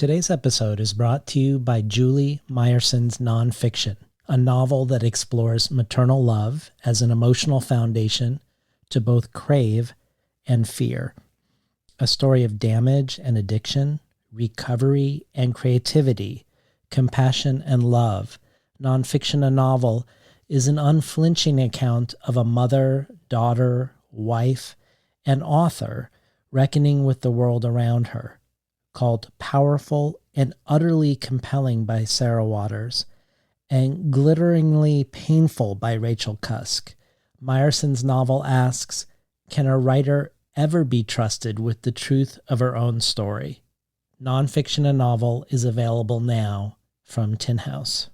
Today's episode is brought to you by Julie Meyerson's Nonfiction, a novel that explores maternal love as an emotional foundation to both crave and fear. A story of damage and addiction, recovery and creativity, compassion and love. Nonfiction, a novel, is an unflinching account of a mother, daughter, wife, and author reckoning with the world around her. Called Powerful and Utterly Compelling by Sarah Waters, and Glitteringly Painful by Rachel Cusk, Meyerson's novel asks, can a writer ever be trusted with the truth of her own story? Nonfiction, a novel, is available now from Tin House.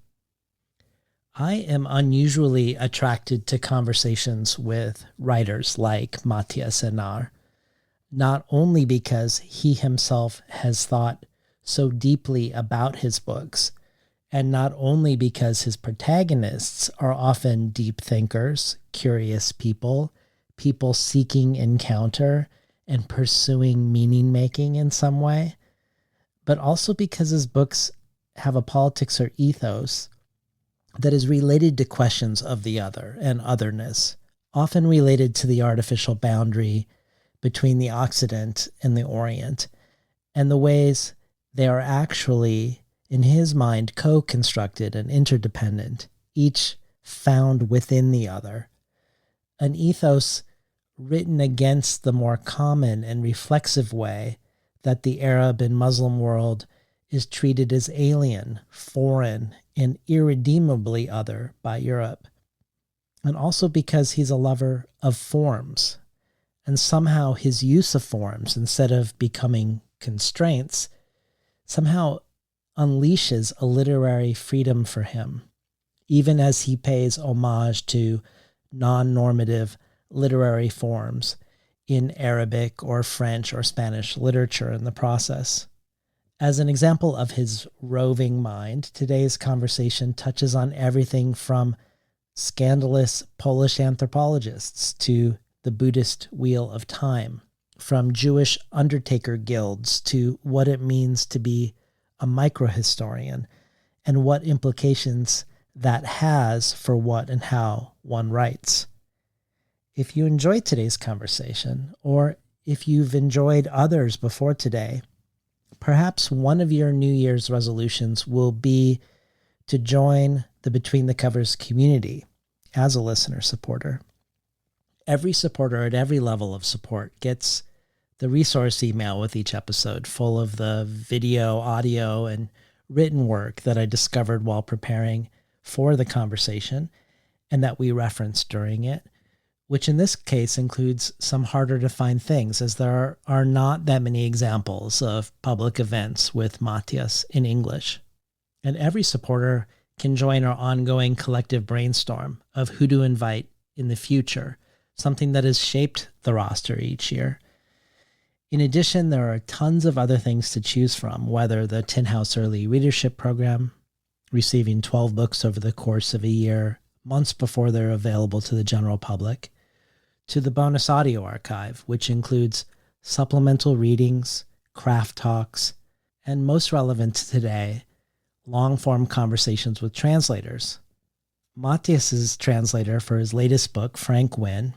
I am unusually attracted to conversations with writers like Mathias Énard, not only because he himself has thought so deeply about his books, and not only because his protagonists are often deep thinkers, curious people seeking encounter and pursuing meaning-making in some way, but also because his books have a politics or ethos that is related to questions of the other and otherness, often related to the artificial boundary between the Occident and the Orient, and the ways they are actually, in his mind, co-constructed and interdependent, each found within the other. An ethos written against the more common and reflexive way that the Arab and Muslim world is treated as alien, foreign, and irredeemably other by Europe. And also because he's a lover of forms, and somehow his use of forms, instead of becoming constraints, somehow unleashes a literary freedom for him, even as he pays homage to non-normative literary forms in Arabic or French or Spanish literature in the process. As an example of his roving mind, today's conversation touches on everything from scandalous Polish anthropologists to the Buddhist Wheel of Time, from Jewish undertaker guilds to what it means to be a microhistorian and what implications that has for what and how one writes. If you enjoyed today's conversation, or if you've enjoyed others before today, perhaps one of your New Year's resolutions will be to join the Between the Covers community as a listener supporter. Every supporter at every level of support gets the resource email with each episode, full of the video, audio, and written work that I discovered while preparing for the conversation and that we referenced during it, which in this case includes some harder to find things, as there are not that many examples of public events with Mathias in English. And every supporter can join our ongoing collective brainstorm of who to invite in the future, something that has shaped the roster each year. In addition, there are tons of other things to choose from, whether the Tin House Early Readership Program, receiving 12 books over the course of a year, months before they're available to the general public, to the bonus audio archive, which includes supplemental readings, craft talks, and most relevant to today, long-form conversations with translators. Mathias's translator for his latest book, Frank Wynne,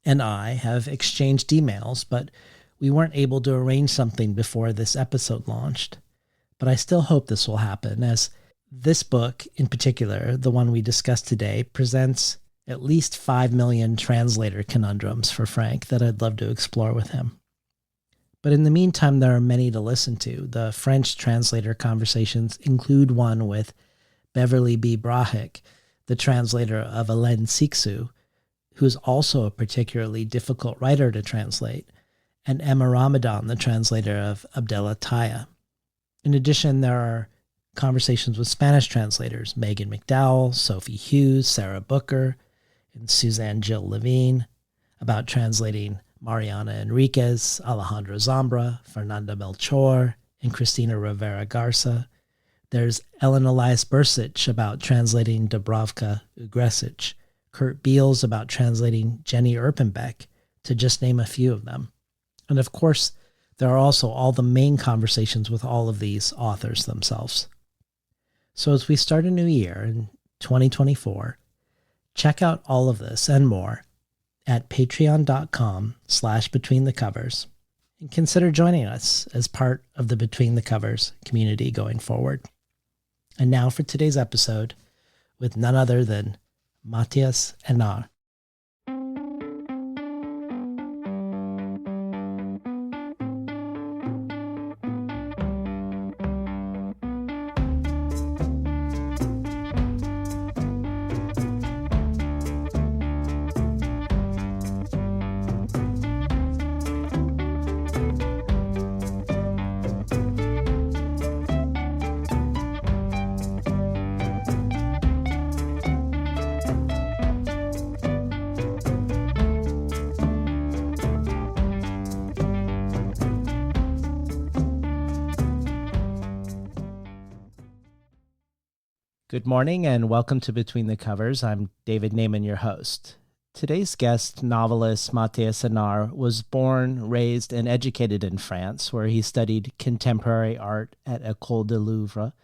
and I have exchanged emails, but we weren't able to arrange something before this episode launched. But I still hope this will happen, as this book in particular, the one we discussed today, presents at least 5 million translator conundrums for Frank that I'd love to explore with him. But in the meantime, there are many to listen to. The French translator conversations include one with Beverly B. Brahick, the translator of Hélène Cixous, who is also a particularly difficult writer to translate, and Emma Ramadan, the translator of Abdallah Taya. In addition, there are conversations with Spanish translators, Megan McDowell, Sophie Hughes, Sarah Booker, and Suzanne Jill Levine, about translating Mariana Enriquez, Alejandro Zambra, Fernanda Melchor, and Cristina Rivera Garza. There's Ellen Elias Bursich about translating Dubravka Ugresic, Kurt Beals about translating Jenny Erpenbeck, to just name a few of them. And of course, There are also all the main conversations with all of these authors themselves. So as we start a new year in 2024, check out all of this and more at patreon.com/betweenthecovers and consider joining us as part of the Between the Covers community going forward. And now for today's episode with none other than Mathias Énard. Good morning and welcome to Between the Covers. I'm David Naiman, your host. Today's guest, novelist Mathias Énard, was born, raised, and educated in France, where he studied contemporary art at École de Louvre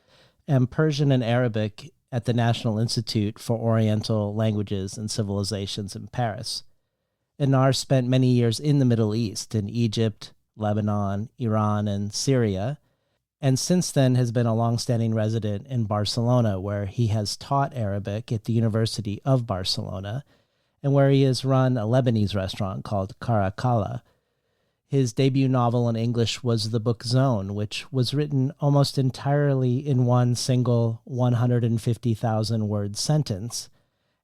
and Persian and Arabic at the National Institute for Oriental Languages and Civilizations in Paris. Énard spent many years in the Middle East, in Egypt, Lebanon, Iran, and Syria, and since then has been a long-standing resident in Barcelona, where he has taught Arabic at the University of Barcelona, and where he has run a Lebanese restaurant called Caracalla. His debut novel in English was the book Zone, which was written almost entirely in one single 150,000-word sentence,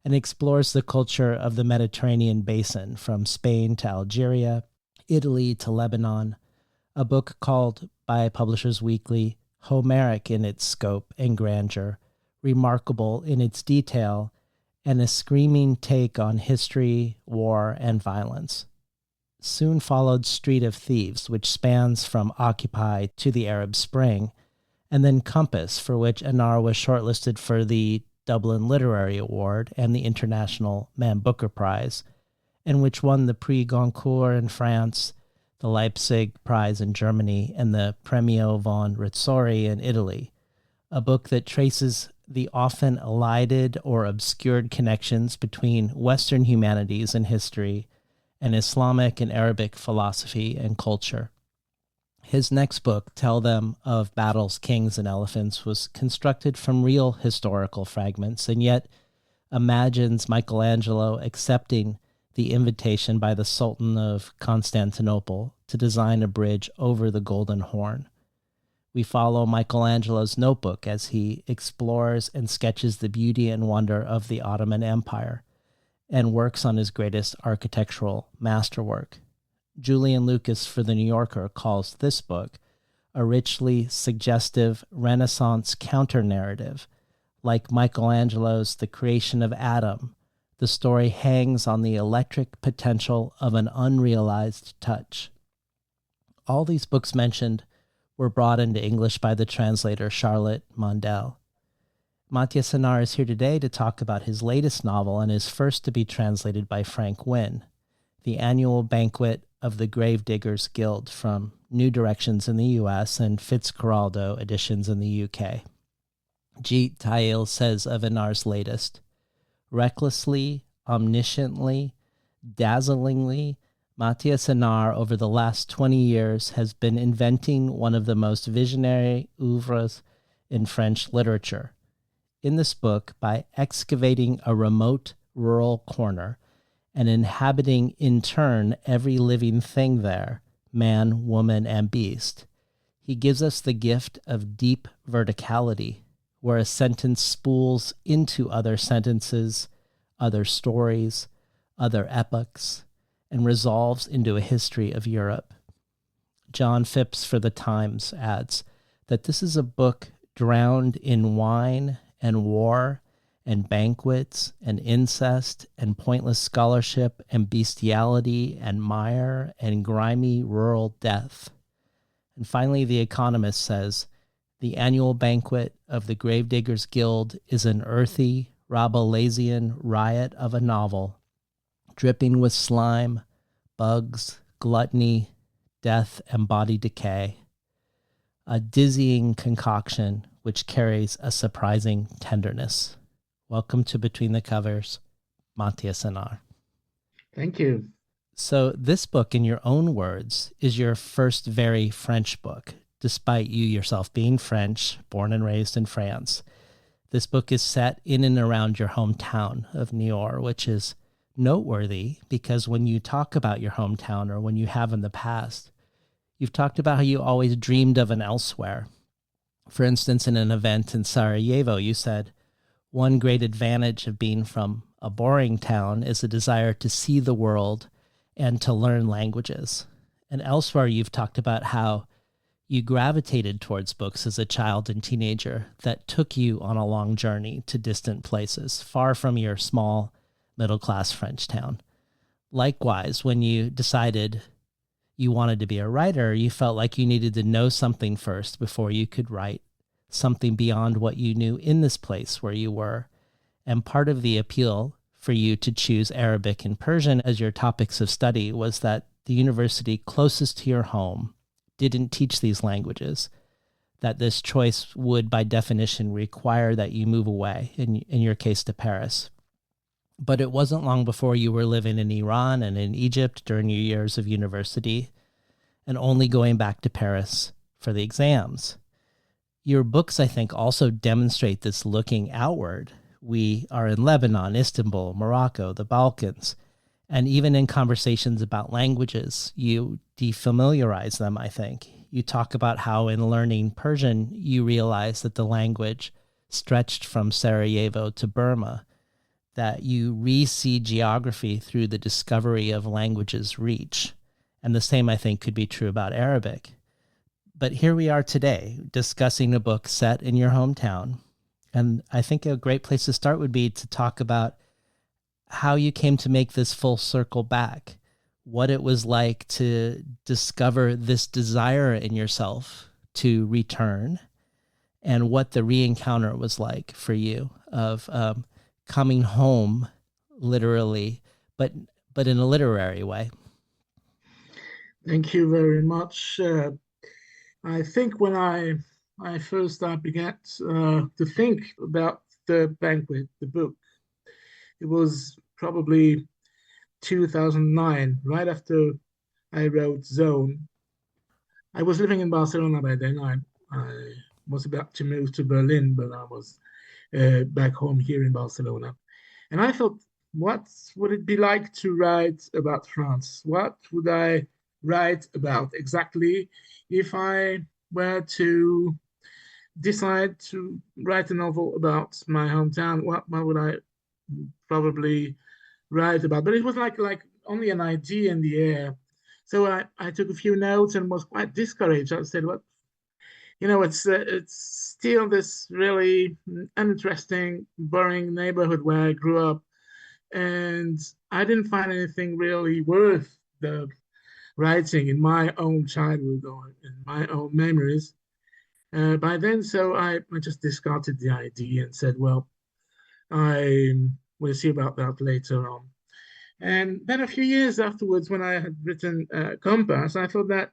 and explores the culture of the Mediterranean basin, from Spain to Algeria, Italy to Lebanon. A book called by Publishers Weekly Homeric in its scope and grandeur, remarkable in its detail, and a screaming take on history, war, and violence. Soon followed Street of Thieves, which spans from Occupy to the Arab Spring, and then Compass, for which Énard was shortlisted for the Dublin Literary Award and the International Man Booker Prize, and which won the Prix Goncourt in France, the Leipzig Prize in Germany, and the Premio von Rizzori in Italy, a book that traces the often elided or obscured connections between Western humanities and history and Islamic and Arabic philosophy and culture. His next book, Tell Them of Battles, Kings, and Elephants, was constructed from real historical fragments and yet imagines Michelangelo accepting the invitation by the Sultan of Constantinople to design a bridge over the Golden Horn. We follow Michelangelo's notebook as he explores and sketches the beauty and wonder of the Ottoman Empire and works on his greatest architectural masterwork. Julian Lucas for The New Yorker calls this book a richly suggestive Renaissance counter-narrative. Like Michelangelo's The Creation of Adam, the story hangs on the electric potential of an unrealized touch. All these books mentioned were brought into English by the translator Charlotte Mondel. Mathias Énard is here today to talk about his latest novel and his first to be translated by Frank Wynne, The Annual Banquet of the Gravediggers Guild, from New Directions in the U.S. and Fitzcarraldo editions in the U.K. Jeet Thayil says of Énard's latest, recklessly, omnisciently, dazzlingly, Mathias Énard over the last 20 years has been inventing one of the most visionary oeuvres in French literature. In this book, by excavating a remote rural corner and inhabiting in turn every living thing there, man, woman, and beast, he gives us the gift of deep verticality, where a sentence spools into other sentences, other stories, other epochs, and resolves into a history of Europe. John Phipps for The Times adds that this is a book drowned in wine and war and banquets and incest and pointless scholarship and bestiality and mire and grimy rural death. And finally, The Economist says, the annual banquet of the Gravediggers Guild is an earthy, Rabelaisian riot of a novel, dripping with slime, bugs, gluttony, death and body decay, a dizzying concoction which carries a surprising tenderness. Welcome to Between the Covers, Mathias Énard. Thank you. So this book, in your own words, is your first very French book, despite you yourself being French, born and raised in France. This book is set in and around your hometown of Niort, which is noteworthy because when you talk about your hometown, or when you have in the past, you've talked about how you always dreamed of an elsewhere. For instance, in an event in Sarajevo, you said, one great advantage of being from a boring town is a desire to see the world and to learn languages. And elsewhere, you've talked about how you gravitated towards books as a child and teenager that took you on a long journey to distant places, far from your small, middle-class French town. Likewise, when you decided you wanted to be a writer, you felt like you needed to know something first before you could write something beyond what you knew in this place where you were. And part of the appeal for you to choose Arabic and Persian as your topics of study was that the university closest to your home didn't teach these languages, that this choice would, by definition, require that you move away, in your case, to Paris. But it wasn't long before you were living in Iran and in Egypt during your years of university, and only going back to Paris for the exams. Your books, I think, also demonstrate this looking outward. We are in Lebanon, Istanbul, Morocco, the Balkans, and even in conversations about languages, you defamiliarize them, I think. You talk about how in learning Persian, you realize that the language stretched from Sarajevo to Burma, that you re-see geography through the discovery of language's reach. And the same, I think, could be true about Arabic. But here we are today, discussing a book set in your hometown. And I think a great place to start would be to talk about how you came to make this full circle back, what it was like to discover this desire in yourself to return, and what the re-encounter was like for you of coming home, literally, but in a literary way. Thank you very much. I think when I first began to think about the banquet, the book, it was probably 2009, right after I wrote Zone. I was living in Barcelona by then. I was about to move to Berlin, but I was back home here in Barcelona. And I thought, what would it be like to write about France? What would I write about exactly if I were to decide to write a novel about my hometown? What would I probably write about? But it was like only an idea in the air. So I took a few notes and was quite discouraged. I said, "What, it's still this really uninteresting, boring neighborhood where I grew up, and I didn't find anything really worth the writing in my own childhood or in my own memories by then." So I just discarded the idea and said, "Well, I will see about that later on." And then a few years afterwards, when I had written Compass, I thought that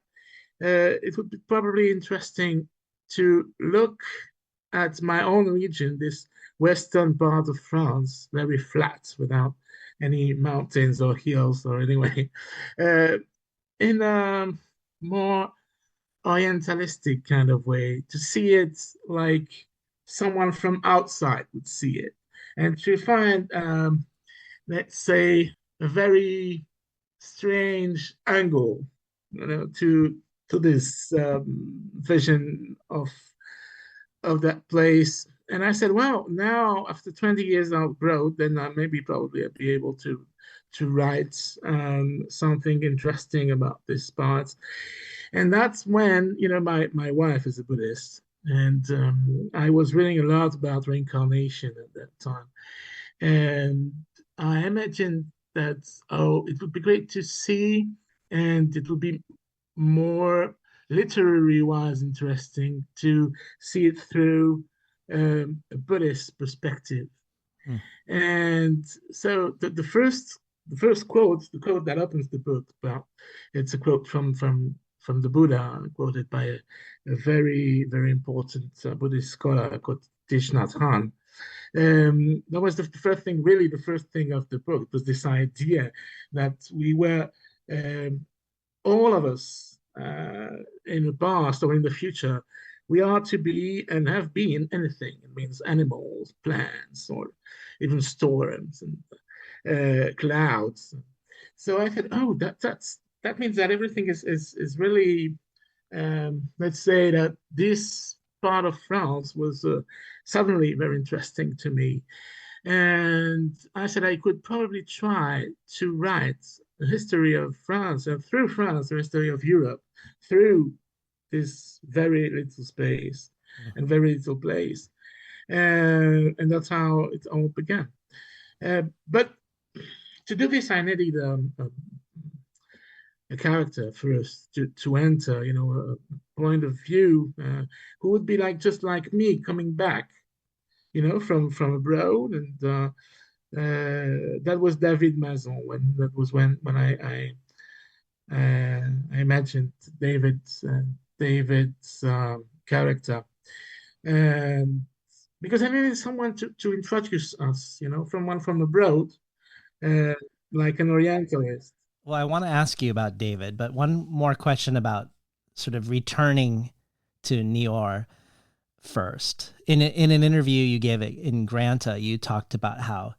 it would be probably interesting to look at my own region, this western part of France, very flat, without any mountains or hills or anyway, uh, in a more orientalistic kind of way, to see it like someone from outside would see it, and to find, let's say, a very strange angle, to this vision of that place. And I said, well, now after 20 years abroad, then maybe probably I'll be able to write something interesting about this part. And that's when, my wife is a Buddhist, and I was reading a lot about reincarnation at that time. And I imagined that, oh, it would be great to see, and it would be more literary wise interesting to see it through a Buddhist perspective. Hmm. And so the first quote, the quote that opens the book, well, it's a quote from from the Buddha, quoted by a very, very important Buddhist scholar called Thich Nhat Hanh. That was the first thing, really the first thing of the book, was this idea that we were, all of us, in the past or in the future, we are to be and have been anything. It means animals, plants, or even storms and clouds. So I thought, oh, that means that everything is really, let's say that this part of France was suddenly very interesting to me. And I said I could probably try to write the history of France, and through France, the history of Europe, through this very little space and very little place. And that's how it all began. But to do this, I needed a character first to enter, a point of view who would be like just like me coming back, from abroad, and that was David Mazon. When I imagined David's character, and because I needed someone to introduce us, from abroad, uh, like an Orientalist. Well, I want to ask you about David, but one more question about sort of returning to Niort first. In an interview you gave in Granta, you talked about how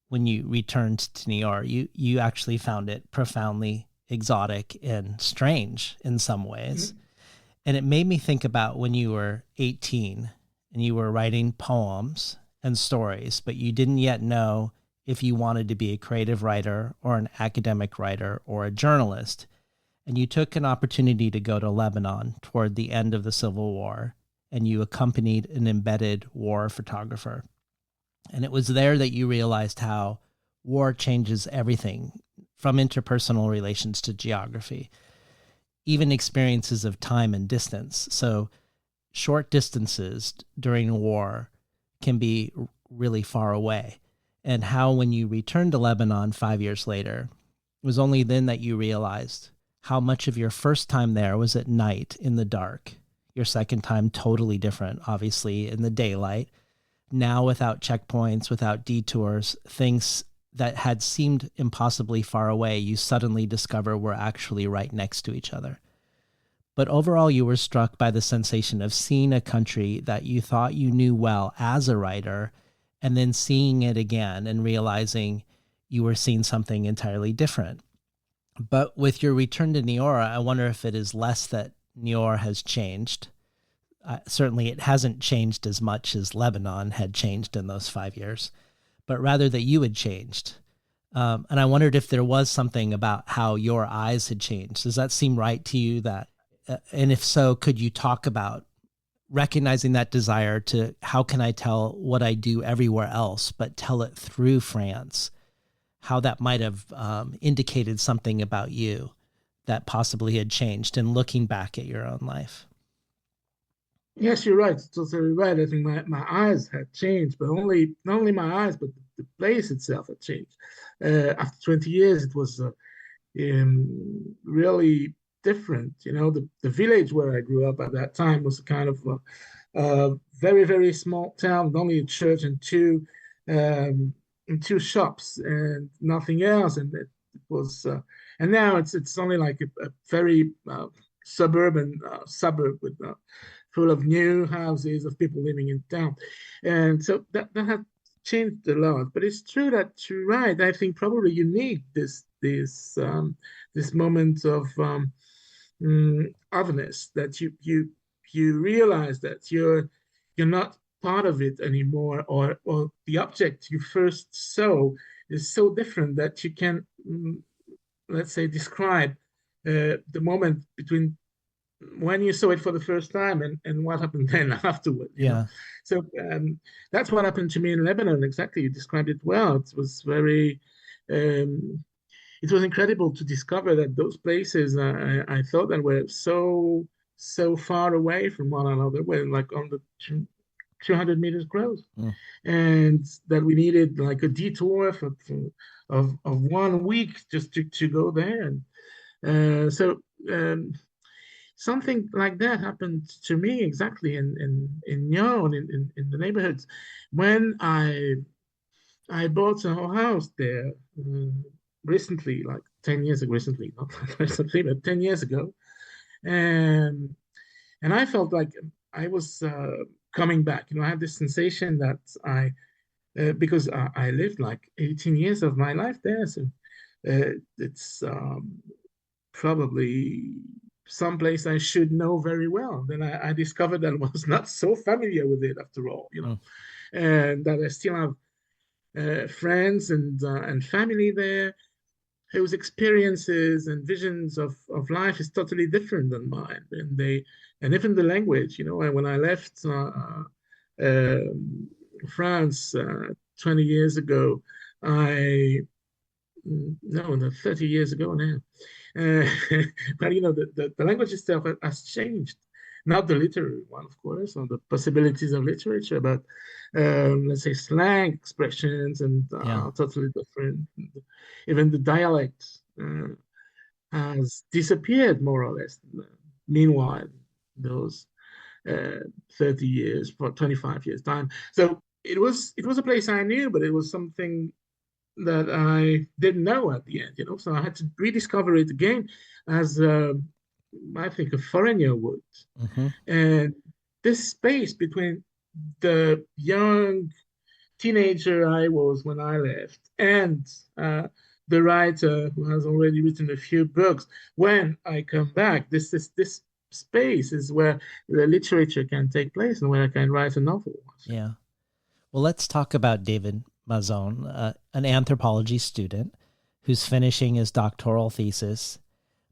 when you returned to Niort, you actually found it profoundly exotic and strange in some ways. Mm-hmm. And it made me think about when you were 18 and you were writing poems and stories, but you didn't yet know if you wanted to be a creative writer or an academic writer or a journalist. And you took an opportunity to go to Lebanon toward the end of the Civil War, and you accompanied an embedded war photographer. And it was there that you realized how war changes everything, from interpersonal relations to geography, even experiences of time and distance. So short distances during war can be really far away. And how when you returned to Lebanon 5 years later, it was only then that you realized how much of your first time there was at night in the dark. Your second time totally different, obviously, in the daylight. Now without checkpoints, without detours, things that had seemed impossibly far away, you suddenly discover were actually right next to each other. But overall, you were struck by the sensation of seeing a country that you thought you knew well as a writer, and then seeing it again and realizing you were seeing something entirely different. But with your return to Niort, I wonder if it is less that Niort has changed. Certainly it hasn't changed as much as Lebanon had changed in those 5 years, but rather that you had changed. And I wondered if there was something about how your eyes had changed. Does that seem right to you? And if so, could you talk about recognizing that desire to, how can I tell what I do everywhere else, but tell it through France? How that might have indicated something about you that possibly had changed in looking back at your own life. Yes, you're right. Totally right. I think my eyes had changed, but not only my eyes, but the place itself had changed. After 20 years, it was really different. The village where I grew up at that time was a kind of a very, very small town, with only a church and two shops and nothing else. And it was, and now it's only like a very suburban suburb with full of new houses of people living in town. And so that has changed a lot. But it's true that you're right. I think probably you need this moment of otherness, that you realize that you're not part of it anymore, or the object you first saw is so different that you can, let's say, describe the moment between when you saw it for the first time and what happened then afterward. So that's what happened to me in Lebanon. Exactly, you described it well. It was very it was incredible to discover that those places I thought that were so far away from one another were like on the 200 meters close, and that we needed like a detour of 1 week just to go there. And so something like that happened to me exactly in Nyon, in the neighborhoods, when I bought a house there recently, like 10 years ago, recently, not recently, but 10 years ago. And I felt like I was coming back. I had this sensation that because I lived like 18 years of my life there. So it's probably someplace I should know very well. Then I discovered that I was not so familiar with it after all, Mm. and that I still have friends and family there whose experiences and visions of life is totally different than mine, and even the language. When I left France 20 years ago, I no, no, 30 years ago now. Uh, but the language itself has changed. Not the literary one, of course, or the possibilities of literature, but let's say slang expressions and Yeah. totally different. Even the dialect has disappeared more or less. Meanwhile, those 30 years, for 25 years time. So it was a place I knew, but it was something that I didn't know at the end. So I had to rediscover it again as I think a foreigner would. Hmm. And this space between the young teenager I was when I left and the writer who has already written a few books, when I come back, this space is where the literature can take place and where I can write a novel. Yeah. Well, let's talk about David Mazon, an anthropology student who's finishing his doctoral thesis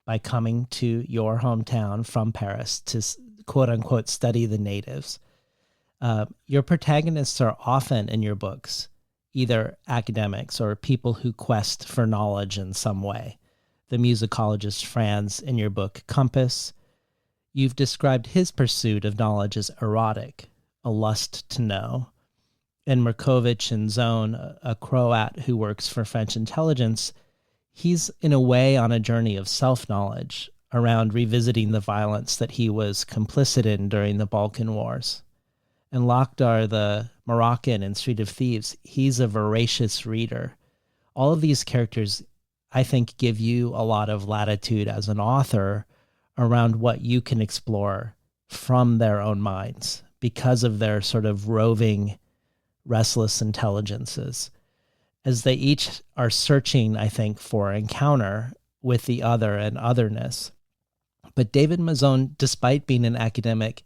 by coming to your hometown from Paris to quote unquote study the natives. Your protagonists are often in your books either academics or people who quest for knowledge in some way. The musicologist Franz in your book Compass, you've described his pursuit of knowledge as erotic, a lust to know. And Markovich in Zone, a Croat who works for French intelligence, he's in a way on a journey of self-knowledge around revisiting the violence that he was complicit in during the Balkan Wars. And Lakhdar, the Moroccan in Street of Thieves, he's a voracious reader. All of these characters, I think, give you a lot of latitude as an author around what you can explore from their own minds because of their sort of roving, restless intelligences, as they each are searching, I think, for encounter with the other and otherness. But David Mazon, despite being an academic,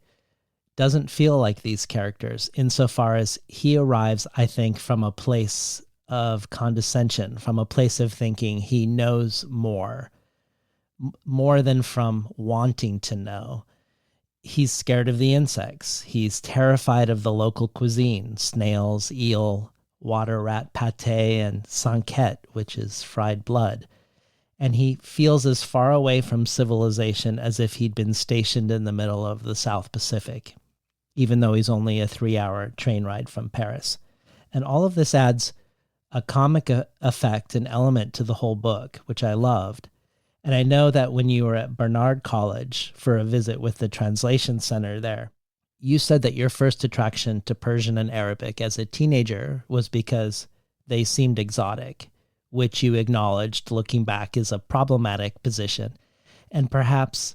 doesn't feel like these characters insofar as he arrives, I think, from a place of condescension, from a place of thinking he knows more than from wanting to know. He's scared of the insects. He's terrified of the local cuisine, snails, eel, water rat pate, and sanquette, which is fried blood. And he feels as far away from civilization as if he'd been stationed in the middle of the South Pacific, even though he's only a 3-hour train ride from Paris. And all of this adds a comic effect and element to the whole book, which I loved. And I know that when you were at Barnard College for a visit with the translation center there, you said that your first attraction to Persian and Arabic as a teenager was because they seemed exotic, which you acknowledged looking back is a problematic position. And perhaps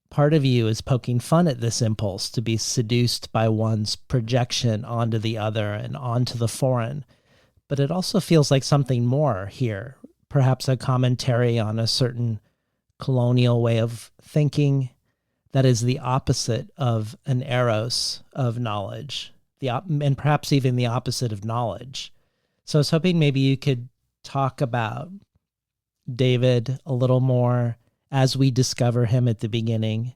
part of you is poking fun at this impulse to be seduced by one's projection onto the other and onto the foreign. But it also feels like something more here, perhaps a commentary on a certain colonial way of thinking that is the opposite of an eros of knowledge, and perhaps even the opposite of knowledge. So I was hoping maybe you could talk about David a little more as we discover him at the beginning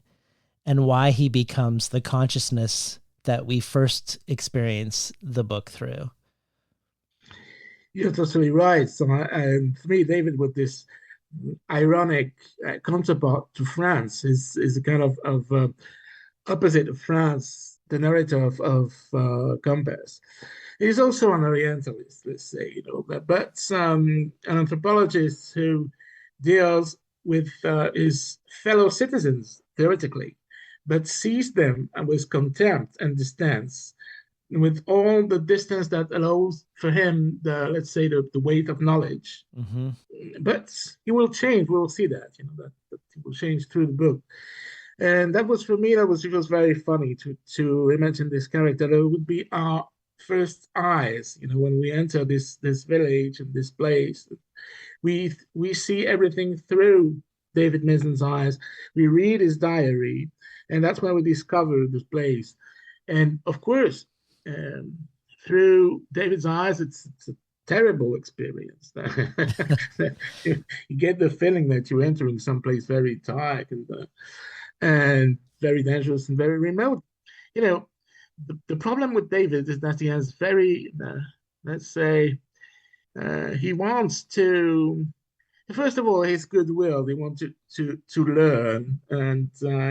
and why he becomes the consciousness that we first experience the book through. You're totally right. So, for me, David, with this ironic counterpart to France, is a kind of opposite of France, the narrator of Compass. He's also an Orientalist, let's say, but an anthropologist who deals with his fellow citizens theoretically, but sees them with contempt and distance, with all the distance that allows for him let's say the weight of knowledge. Mm-hmm. But he will change. We will see that, that he will change through the book. And that was for me, it was very funny to imagine this character. That would be our first eyes, when we enter this village and this place. We see everything through David Mason's eyes. We read his diary, and that's when we discover this place. And of course, um, through David's eyes, it's a terrible experience. You get the feeling that you're entering someplace very dark and very dangerous and very remote. The problem with David is that he has very, let's say, he wants to, first of all, his goodwill. He wants to learn, and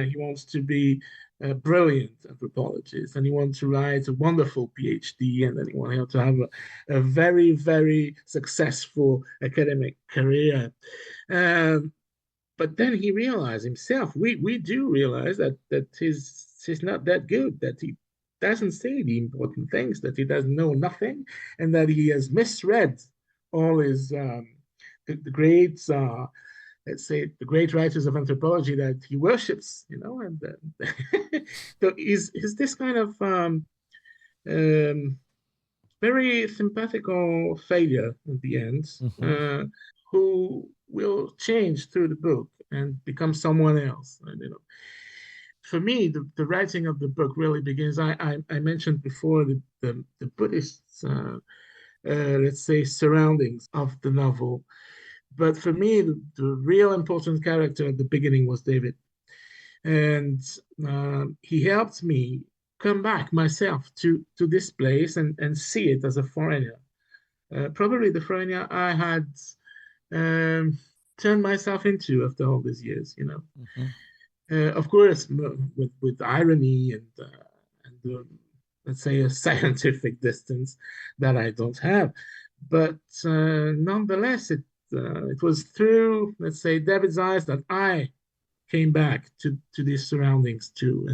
he wants to be a brilliant anthropologist, and he wants to write a wonderful PhD, and then he wants to have a very, very successful academic career. But then he realized himself, we do realize that he's not that good, that he doesn't say the important things, that he doesn't know nothing, and that he has misread all his the great let's say the great writers of anthropology that he worships, and so he's this kind of um, very sympathical failure at the end, Mm-hmm. who will change through the book and become someone else. And, for me, the writing of the book really begins. I mentioned before the Buddhist, let's say, surroundings of the novel. But for me, the real important character at the beginning was David. And he helped me come back myself to this place and see it as a foreigner. Probably the foreigner I had um, turned myself into after all these years. Mm-hmm. Of course, with irony and let's say a scientific distance that I don't have, but nonetheless, it was through, let's say, David's eyes that I came back to these surroundings too,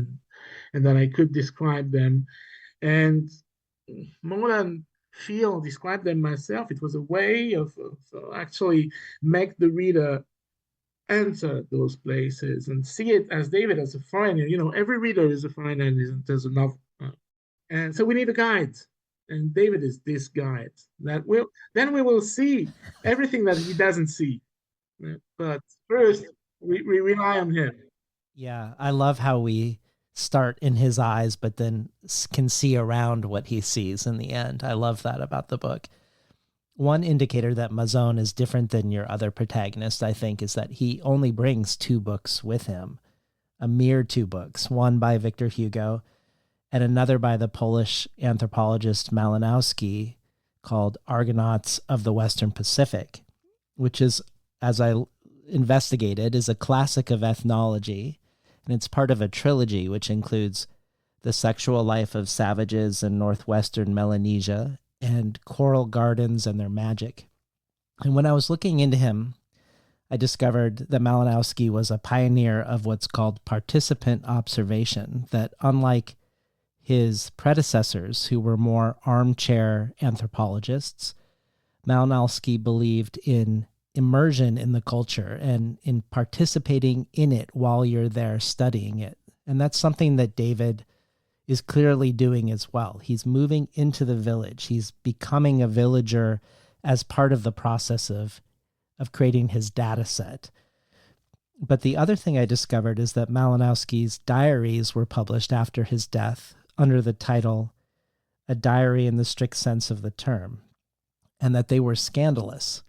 and that I could describe them, and more than describe them myself. It was a way of actually make the reader enter those places and see it as David as a foreigner. Every reader is a foreigner and there's a novel. And so we need a guide. And David is this guide that will then we will see everything that he doesn't see. But first we rely on him. Yeah, I love how we start in his eyes, but then can see around what he sees in the end. I love that about the book. One indicator that Mazon is different than your other protagonist, I think, is that he only brings 2 books with him, a mere 2 books, one by Victor Hugo and another by the Polish anthropologist Malinowski called Argonauts of the Western Pacific, which is, as I investigated, is a classic of ethnology, and it's part of a trilogy which includes The Sexual Life of Savages in Northwestern Melanesia and Coral Gardens and Their Magic. And when I was looking into him, I discovered that Malinowski was a pioneer of what's called participant observation, that unlike his predecessors, who were more armchair anthropologists, Malinowski believed in immersion in the culture and in participating in it while you're there studying it. And that's something that David is clearly doing as well. He's moving into the village. He's becoming a villager as part of the process of creating his data set. But the other thing I discovered is that Malinowski's diaries were published after his death under the title A Diary in the Strict Sense of the Term, and that they were scandalous.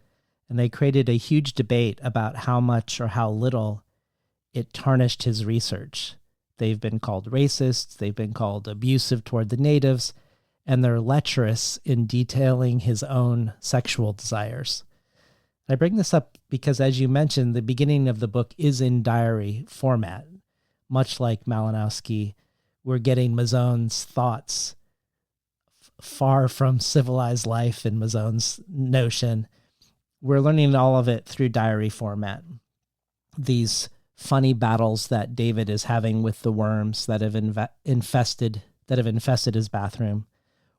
And they created a huge debate about how much or how little it tarnished his research. They've been called racist, they've been called abusive toward the natives, and they're lecherous in detailing his own sexual desires. I bring this up because, as you mentioned, the beginning of the book is in diary format. Much like Malinowski, we're getting Mazon's thoughts far from civilized life in Mazon's notion. We're learning all of it through diary format. These funny battles that David is having with the worms that have infested his bathroom,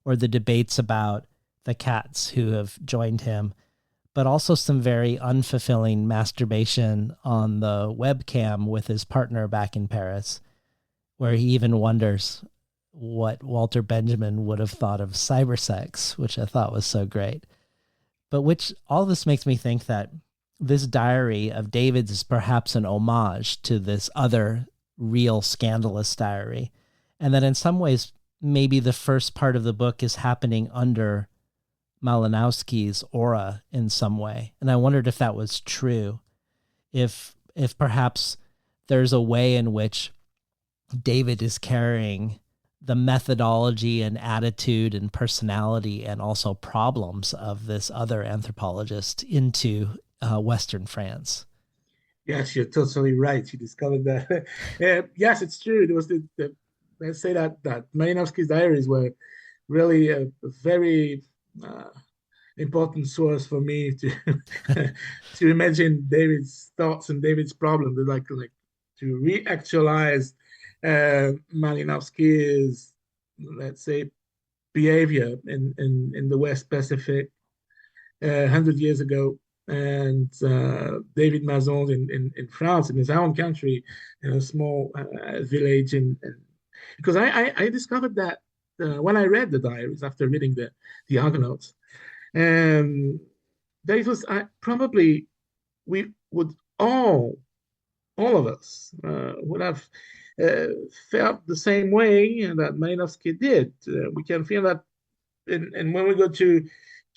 or the debates about the cats who have joined him, but also some very unfulfilling masturbation on the webcam with his partner back in Paris, where he even wonders what Walter Benjamin would have thought of cybersex, which I thought was so great. But which all this makes me think that this diary of David's is perhaps an homage to this other real scandalous diary. And that in some ways, maybe the first part of the book is happening under Malinowski's aura in some way. And I wondered if that was true, if perhaps there's a way in which David is carrying the methodology and attitude and personality and also problems of this other anthropologist into Western France. Yes, you're totally right. You discovered that. Yes, it's true. There was let's say that Malinowski's diaries were really a very important source for me to to imagine David's thoughts and David's problems, like to re-actualize Malinowski's, let's say, behavior in the West Pacific 100 years ago, and David Mazon's in France, in his own country, in a small village. Because I discovered that when I read the diaries after reading the Argonauts, that it was probably we would all of us would have felt the same way that Malinowski did. We can feel that, and when we go to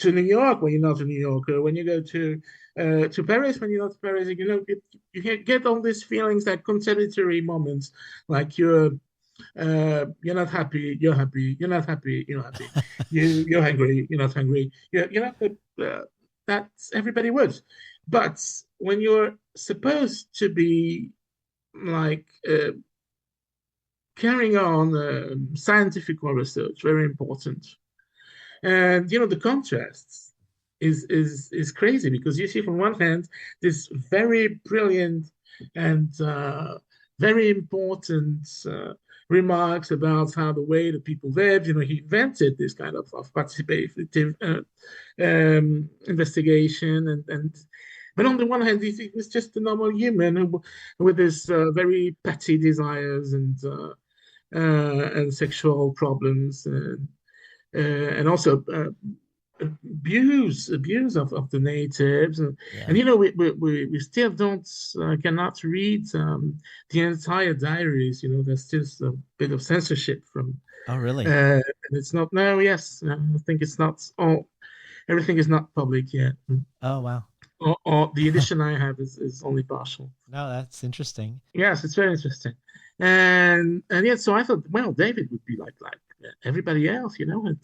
New York, when you're not in New York, or when you go to Paris, when you're not to Paris, you can get all these feelings, like consolatory moments, like you're not happy, you're happy, you're not happy, you're happy, you're hungry, you're not hungry. That's everybody would. But when you're supposed to be like carrying on scientific research, very important, and the contrasts is crazy, because you see from one hand this very brilliant and very important remarks about how the way that people lived. He invented this kind of participative investigation, but on the one hand, he was just a normal human with his very petty desires and sexual problems, and also abuse of the natives, and we still cannot read the entire diaries. There's still a bit of censorship from. Oh, really? And it's not. No, yes, I think it's not all. Everything is not public yet. Oh, wow. Or the edition I have is only partial. No, that's interesting. Yes, it's very interesting. And yet, so I thought, well, David would be like everybody else, and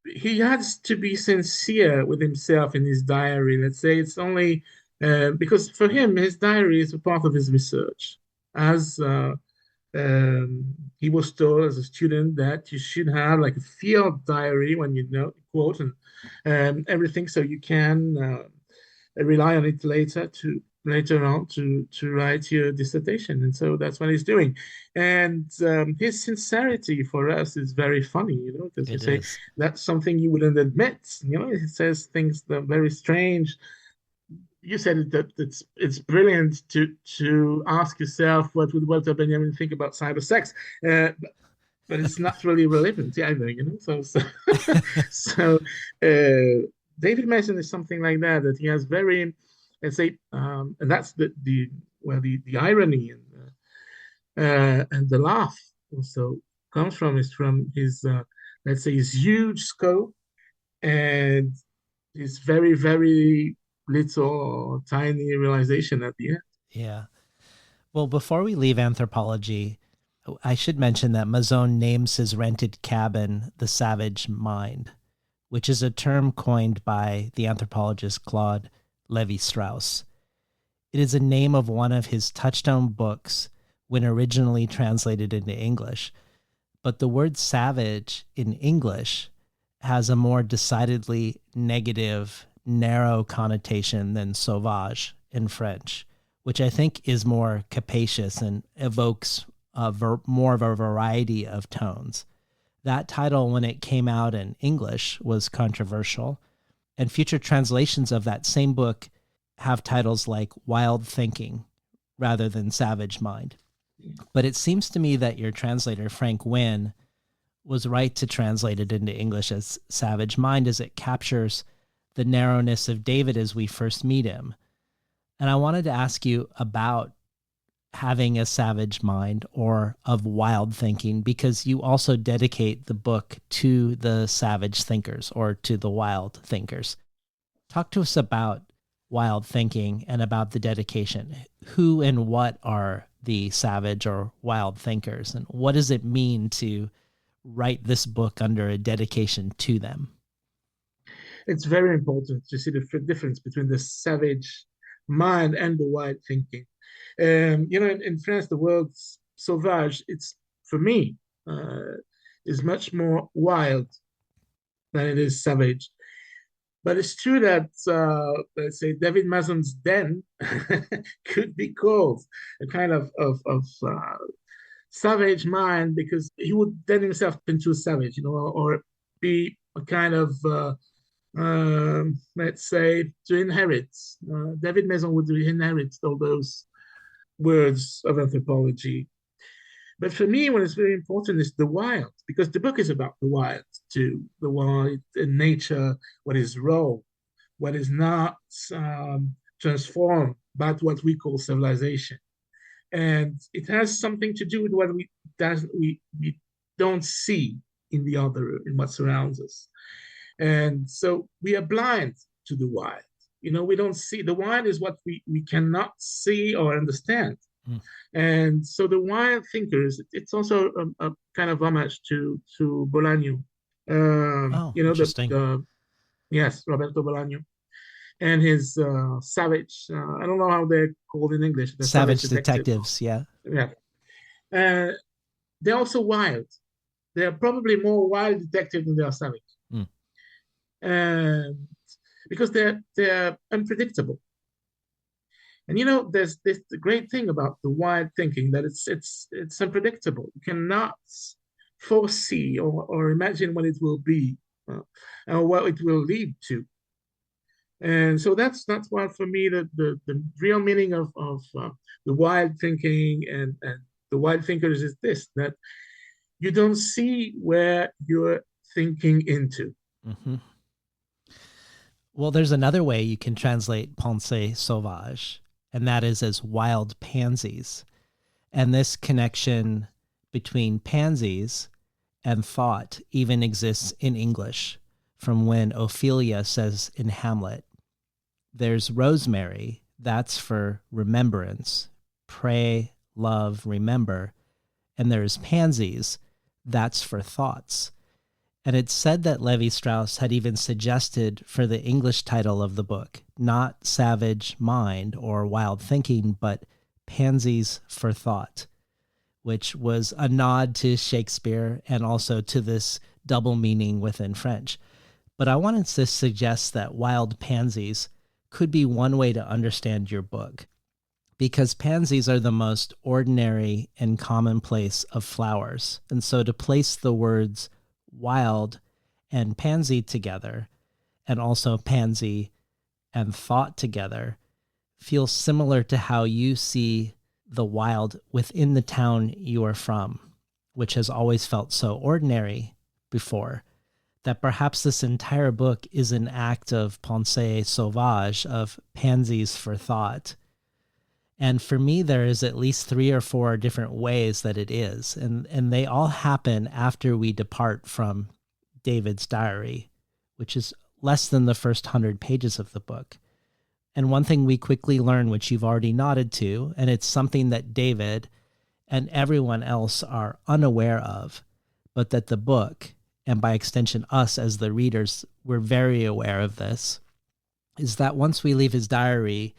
he has to be sincere with himself in his diary. Let's say it's only because for him, his diary is a part of his research. As he was told as a student that you should have like a field diary when quote and everything, so you can rely on it later on to write your dissertation. And so that's what he's doing. And his sincerity for us is very funny, because you say that's something you wouldn't admit. He says things that are very strange. You said that it's brilliant to ask yourself what would Walter Benjamin think about cybersex, but it's not really relevant either. So David Mason is something like that he has very, let's say, and that's the irony and the laugh also comes from his let's say his huge scope and his very, very little or tiny realization at the end. Yeah. Well, before we leave anthropology, I should mention that Mazon names his rented cabin the Savage Mind, which is a term coined by the anthropologist Claude Lévi-Strauss. It is a name of one of his touchstone books when originally translated into English, but the word savage in English has a more decidedly negative, narrow connotation than sauvage in French, which I think is more capacious and evokes more of a variety of tones. That title, when it came out in English, was controversial, and future translations of that same book have titles like Wild Thinking rather than Savage Mind. But it seems to me that your translator, Frank Wynne, was right to translate it into English as Savage Mind, as it captures the narrowness of David as we first meet him. And I wanted to ask you about having a savage mind or of wild thinking, because you also dedicate the book to the savage thinkers or to the wild thinkers. Talk to us about wild thinking and about the dedication. Who and what are the savage or wild thinkers, and what does it mean to write this book under a dedication to them? It's very important to see the difference between the savage mind and the wild thinking. In France, the word sauvage, it's for me, is much more wild than it is savage. But it's true that, let's say, David Mason's den could be called a kind of savage mind, because he would then himself into a savage, or be a kind of, let's say, to inherit. David Mason would inherit all those words of anthropology. But for me, what is very important is the wild, because the book is about the wild too, the wild in nature, what is raw, what is not transformed by what we call civilization. And it has something to do with what we don't see in the other, in what surrounds us. And so we are blind to the wild. We don't see. The wild is what we cannot see or understand. Mm. And so the wild thinkers, it's also a kind of homage to Bolaño. Interesting. Yes, Roberto Bolaño. And his savage, I don't know how they're called in English. The savage detectives, yeah. Yeah. They're also wild. They're probably more wild detectives than they are savage. Mm. And because they're unpredictable. And there's this great thing about the wild thinking, that it's unpredictable. You cannot foresee or imagine what it will be, or what it will lead to. And so that's why, for me, the real meaning of the wild thinking and the wild thinkers is this: that you don't see where you're thinking into. Mm-hmm. Well, there's another way you can translate pensées sauvages, and that is as wild pansies. And this connection between pansies and thought even exists in English, from when Ophelia says in Hamlet, there's rosemary, that's for remembrance, pray, love, remember, and there's pansies, that's for thoughts. And it's said that Levi-Strauss had even suggested for the English title of the book, not Savage Mind or Wild Thinking, but Pansies for Thought, which was a nod to Shakespeare and also to this double meaning within French. But I wanted to suggest that wild pansies could be one way to understand your book, because pansies are the most ordinary and commonplace of flowers. And so to place the words wild and pansy together, and also pansy and thought together, feels similar to how you see the wild within the town you are from, which has always felt so ordinary before, that perhaps this entire book is an act of pensées sauvages, of pansies for thought. And for me, there is at least 3 or 4 different ways that it is. And they all happen after we depart from David's diary, which is less than the first 100 pages of the book. And one thing we quickly learn, which you've already nodded to, and it's something that David and everyone else are unaware of, but that the book, and by extension us as the readers, we're very aware of this, is that once we leave his diary,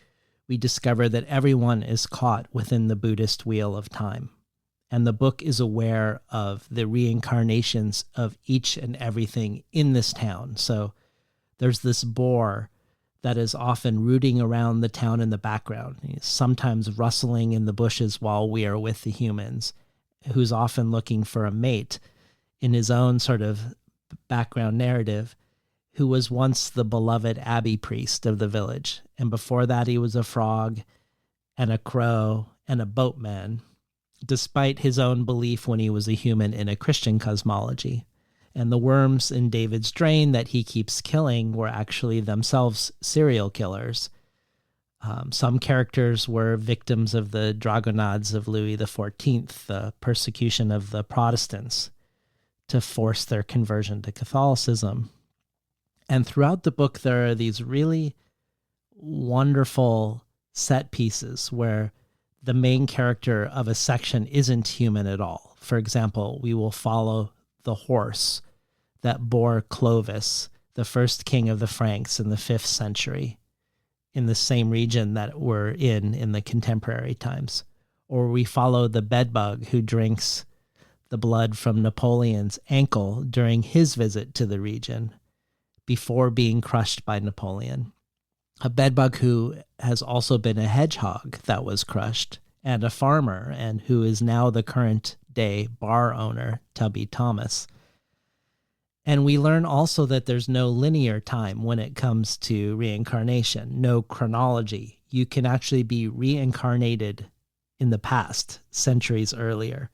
we discover that everyone is caught within the Buddhist Wheel of Time. And the book is aware of the reincarnations of each and everything in this town. So there's this boar that is often rooting around the town in the background, sometimes rustling in the bushes while we are with the humans, who's often looking for a mate in his own sort of background narrative, who was once the beloved abbey priest of the village. And before that, he was a frog and a crow and a boatman, despite his own belief when he was a human in a Christian cosmology. And the worms in David's drain that he keeps killing were actually themselves serial killers. Some characters were victims of the dragonnades of Louis XIV, the persecution of the Protestants to force their conversion to Catholicism. And throughout the book, there are these really wonderful set pieces where the main character of a section isn't human at all. For example, we will follow the horse that bore Clovis, the first king of the Franks in the 5th century, in the same region that we're in the contemporary times. Or we follow the bedbug who drinks the blood from Napoleon's ankle during his visit to the region before being crushed by Napoleon. A bedbug who has also been a hedgehog that was crushed, and a farmer, and who is now the current day bar owner, Tubby Thomas. And we learn also that there's no linear time when it comes to reincarnation, no chronology. You can actually be reincarnated in the past, centuries earlier.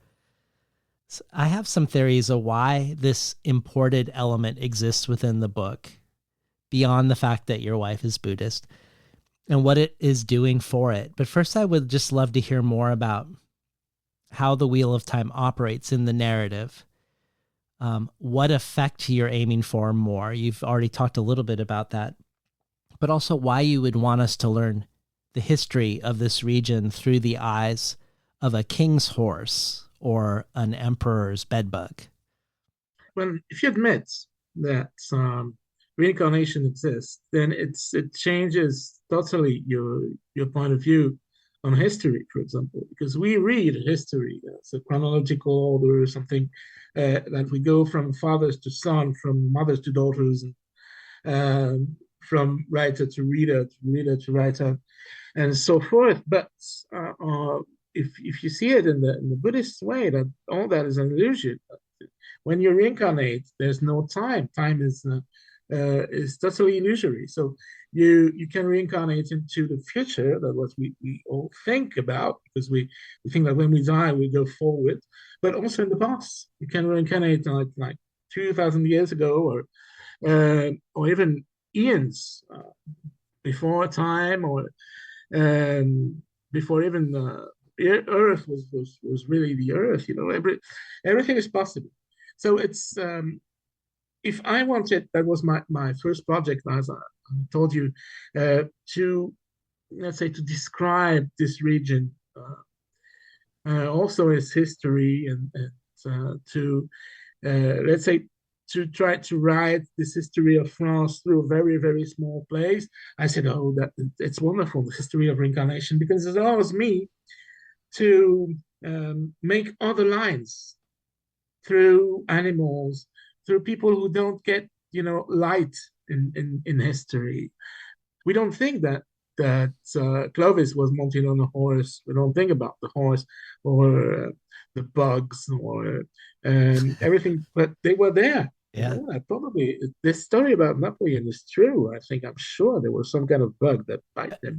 So I have some theories of why this imported element exists within the book, beyond the fact that your wife is Buddhist, and what it is doing for it. But first, I would just love to hear more about how the Wheel of Time operates in the narrative. What effect you're aiming for more. You've already talked a little bit about that, but also why you would want us to learn the history of this region through the eyes of a king's horse or an emperor's bedbug. Well, if you admit that reincarnation exists, then it changes totally your point of view on history, for example, because we read history as a chronological order or something that we go from fathers to son, from mothers to daughters, and from writer to reader, to writer, and so forth. But if you see it in the Buddhist way, that all that is an illusion. When you reincarnate, there's no time. Time is totally illusory. So you can reincarnate into the future. That's what we all think about, because we think that when we die, we go forward. But also in the past, you can reincarnate like 2,000 years ago, or even eons before time, or before even Earth was really the Earth. Everything is possible. So it's if I wanted, that was my first project, as I told you, to, let's say, to describe this region, also its history, and to let's say, to try to write this history of France through a very, very small place. I said, oh, that it's wonderful, the history of reincarnation, because it allows me to make other lines through animals, through people who don't get, light in history. We don't think that Clovis was mounted on a horse. We don't think about the horse or the bugs or everything, but they were there. Yeah. Probably this story about Napoleon is true. I'm sure there was some kind of bug that bite them.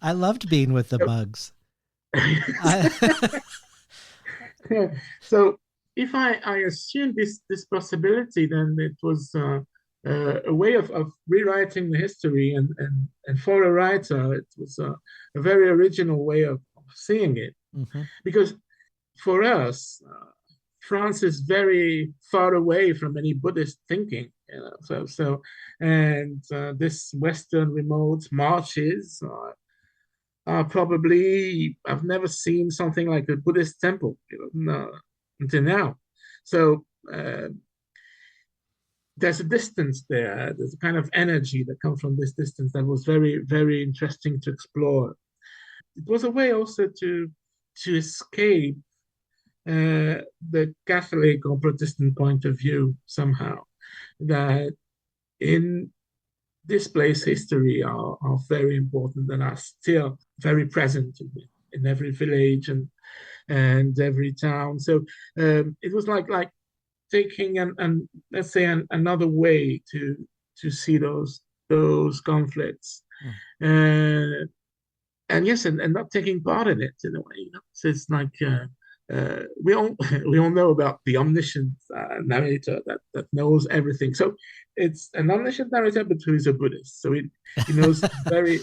I loved being with the bugs. So if I assume this possibility, then it was a way of rewriting the history, and for a writer, it was a very original way of seeing it. Mm-hmm. Because for us, France is very far away from any Buddhist thinking, and this Western remote marches probably, I've never seen something like a Buddhist temple, no, until now. So there's a distance there. There's a kind of energy that comes from this distance that was very, very interesting to explore. It was a way also to escape the Catholic or Protestant point of view somehow. That in displaced history are very important and are still very present in every village and every town. So it was like taking an let's say another way to see those conflicts. Mm. And yes, and not taking part in it in a way. So it's like we all we all know about the omniscient narrator that knows everything. So it's an omniscient narrator, but who is a Buddhist. So he knows very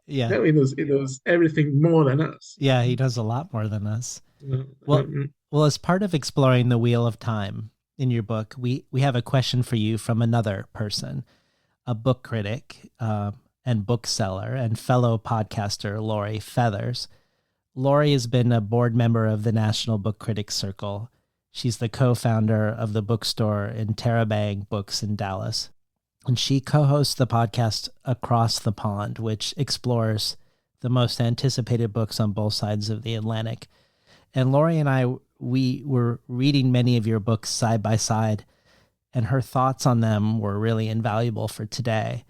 Yeah. no, he knows everything more than us. Yeah, he does a lot more than us. Uh, Well, um, well, as part of exploring the Wheel of Time in your book, we have a question for you from another person, a book critic and bookseller and fellow podcaster, Lori Feathers. Lori has been a board member of the National Book Critics Circle. She's the co-founder of the bookstore in Terabang Books in Dallas. And she co-hosts the podcast Across the Pond, which explores the most anticipated books on both sides of the Atlantic. And Lori and I, we were reading many of your books side by side, and her thoughts on them were really invaluable for today.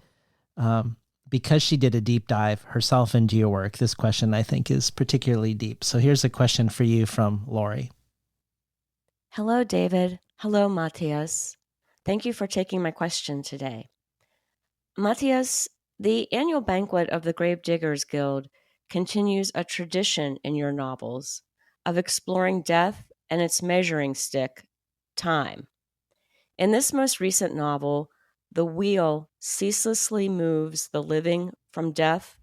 Because she did a deep dive herself into your work, this question I think is particularly deep. So here's a question for you from Lori. Hello, David. Hello, Mathias. Thank you for taking my question today. Mathias, the annual banquet of the Gravediggers Guild continues a tradition in your novels of exploring death and its measuring stick, time. In this most recent novel, the wheel ceaselessly moves the living from death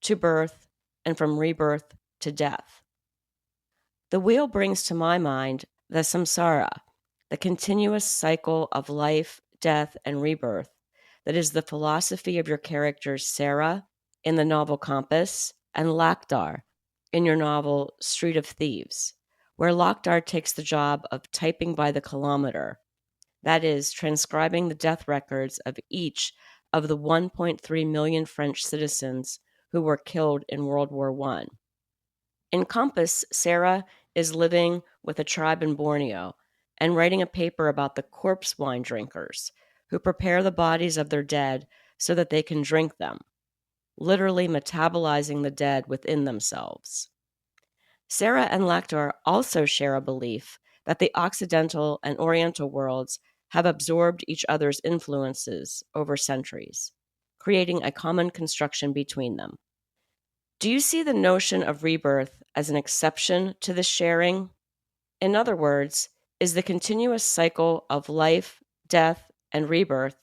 to birth and from rebirth to death. The wheel brings to my mind the samsara, the continuous cycle of life, death, and rebirth that is the philosophy of your characters Sarah in the novel Compass and Lakhdar in your novel Street of Thieves, where Lakhdar takes the job of typing by the kilometer, that is, transcribing the death records of each of the 1.3 million French citizens who were killed in World War I. In Compass, Sarah is living with a tribe in Borneo and writing a paper about the corpse wine drinkers who prepare the bodies of their dead so that they can drink them, literally metabolizing the dead within themselves. Sarah and Lakhdar also share a belief that the Occidental and Oriental worlds have absorbed each other's influences over centuries, creating a common construction between them. Do you see the notion of rebirth as an exception to this sharing? In other words, is the continuous cycle of life, death, and rebirth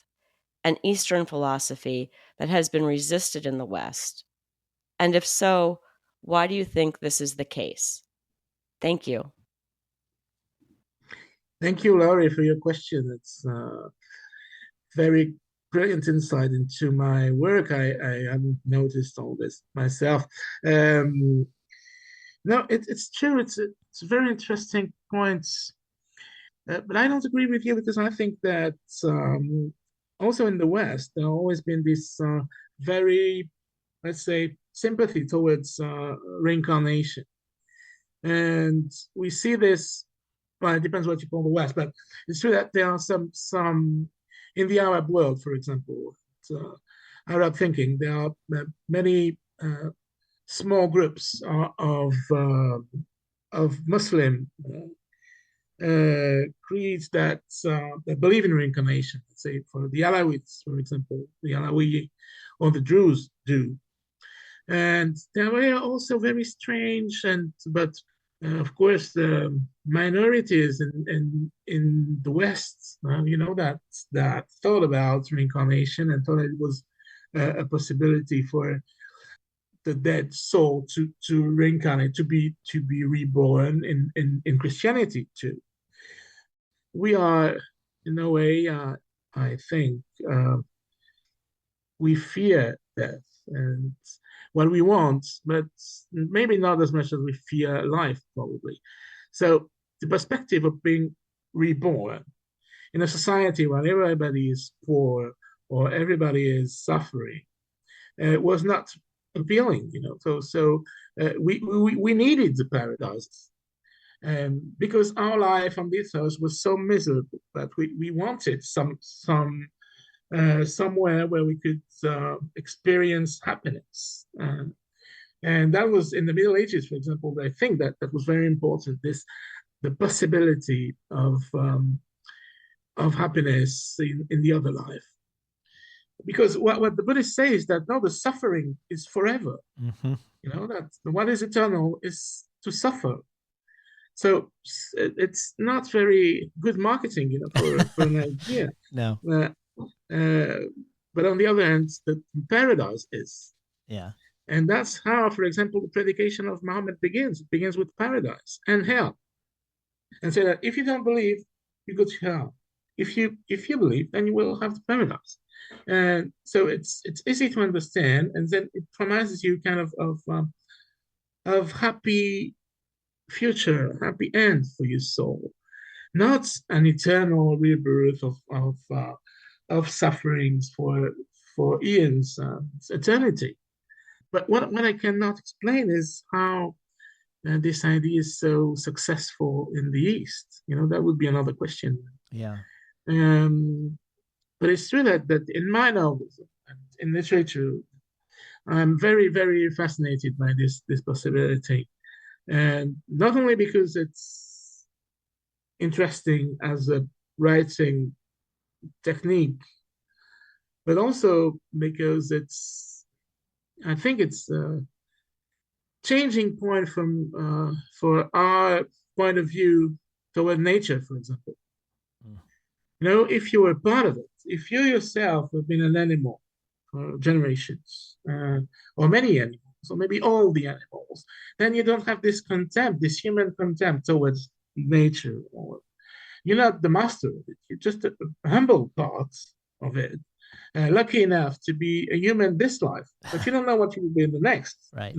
an Eastern philosophy that has been resisted in the West? And if so, why do you think this is the case? Thank you. Thank you, Laurie, for your question. It's very brilliant insight into my work. I hadn't noticed all this myself. No, it's true. It's a very interesting point. But I don't agree with you because I think that also in the West, there have always been this very, let's say, sympathy towards reincarnation. And we see this, well, it depends what you call the West, but it's true that there are some in the Arab world, for example, Arab thinking, there are many small groups of Muslim creeds that believe in reincarnation. Let's say for the Alawites, for example, the Alawi or the Druze do, and they were also very strange. But of course, the minorities in the West, that thought about reincarnation and thought it was a possibility for the dead soul to reincarnate, to be reborn in Christianity too. We are, in a way, I think, we fear death and what we want, but maybe not as much as we fear life, probably. So the perspective of being reborn in a society where everybody is poor or everybody is suffering was not appealing, we needed the paradise. Because our life on this earth was so miserable that we wanted some somewhere where we could experience happiness. And that was in the Middle Ages, for example. I think that was very important. The possibility of happiness in the other life. Because what the Buddhists say is that no, the suffering is forever. Mm-hmm. That what is eternal is to suffer. So it's not very good marketing, for an idea. No. But on the other hand, the paradise is. Yeah. And that's how, for example, the predication of Muhammad begins. It begins with paradise and hell. And say that if you don't believe, you go to hell. If you believe, then you will have the paradise. And so it's easy to understand, and then it promises you kind of happy future, happy end for your soul, not an eternal rebirth of sufferings for eons, eternity. But what I cannot explain is how this idea is so successful in the East. That would be another question. Yeah. But it's true that in my novels and in literature, I'm very, very fascinated by this possibility. And not only because it's interesting as a writing technique, but also because I think it's a changing point for our point of view toward nature, for example. If you were part of it, if you yourself have been an animal for generations, or many animals, or maybe all the animals, then you don't have this contempt, this human contempt towards nature. Or you're not the master of it. You're just a humble part of it. Lucky enough to be a human this life, but you don't know what you will be in the next. Right.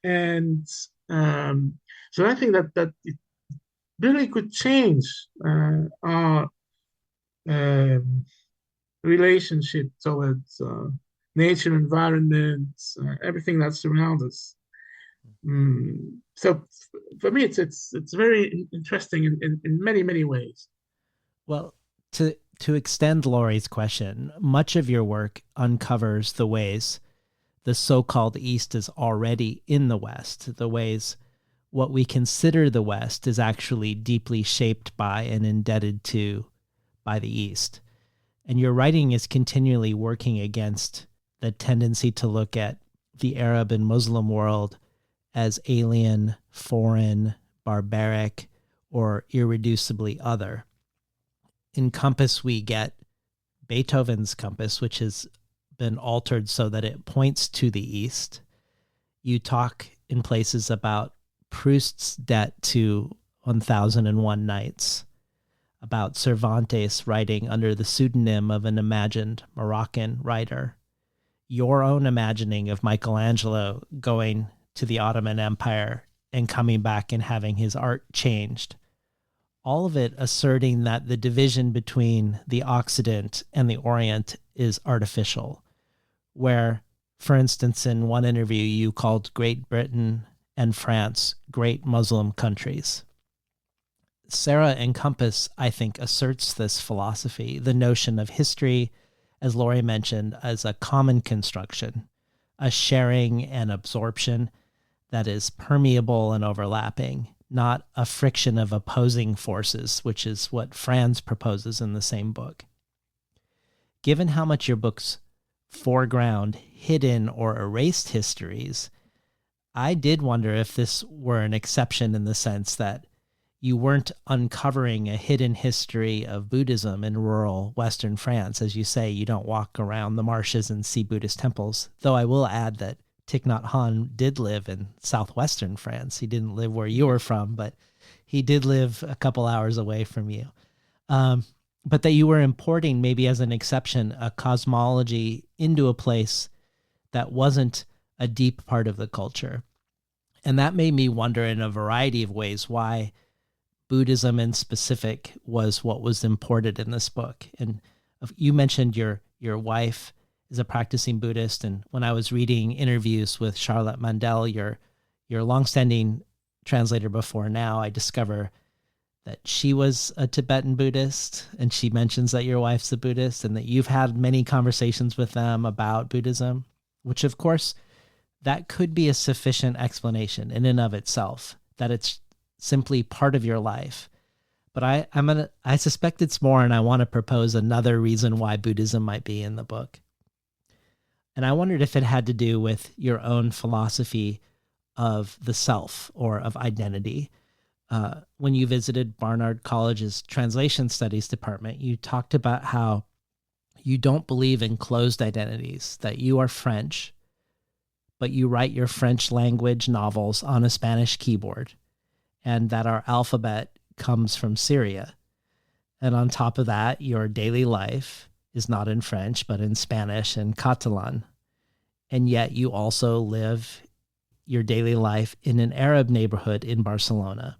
And so I think that it really could change our relationship towards nature, environment, everything that surrounds us. So for me, it's very interesting in many, many ways. Well, to extend Laurie's question, much of your work uncovers the ways the so-called East is already in the West, the ways what we consider the West is actually deeply shaped by and indebted to by the East. And your writing is continually working against the tendency to look at the Arab and Muslim world as alien, foreign, barbaric, or irreducibly other. In Compass, we get Beethoven's compass, which has been altered so that it points to the East. You talk in places about Proust's debt to 1001 Nights, about Cervantes writing under the pseudonym of an imagined Moroccan writer, your own imagining of Michelangelo going to the Ottoman Empire and coming back and having his art changed. All of it asserting that the division between the Occident and the Orient is artificial, where, for instance, in one interview you called Great Britain and France great Muslim countries. Sarah in Compass, I think, asserts this philosophy, the notion of history, as Laurie mentioned, as a common construction, a sharing and absorption that is permeable and overlapping, not a friction of opposing forces, which is what Franz proposes in the same book. Given how much your books foreground hidden or erased histories, I did wonder if this were an exception in the sense that you weren't uncovering a hidden history of Buddhism in rural Western France. As you say, you don't walk around the marshes and see Buddhist temples, though I will add that Thich Nhat Hanh did live in southwestern France. He didn't live where you were from, but he did live a couple hours away from you. But that you were importing, maybe as an exception, a cosmology into a place that wasn't a deep part of the culture. And that made me wonder in a variety of ways why Buddhism in specific was what was imported in this book. And you mentioned your wife is a practicing Buddhist, and when I was reading interviews with Charlotte Mandel, your longstanding translator before now, I discover that she was a Tibetan Buddhist, and she mentions that your wife's a Buddhist, and that you've had many conversations with them about Buddhism, which of course, that could be a sufficient explanation in and of itself, that it's simply part of your life. But I suspect it's more, and I want to propose another reason why Buddhism might be in the book. And I wondered if it had to do with your own philosophy of the self or of identity. When you visited Barnard College's Translation Studies department, you talked about how you don't believe in closed identities, that you are French, but you write your French language novels on a Spanish keyboard, and that our alphabet comes from Syria. And on top of that, your daily life is not in French, but in Spanish and Catalan. And yet you also live your daily life in an Arab neighborhood in Barcelona.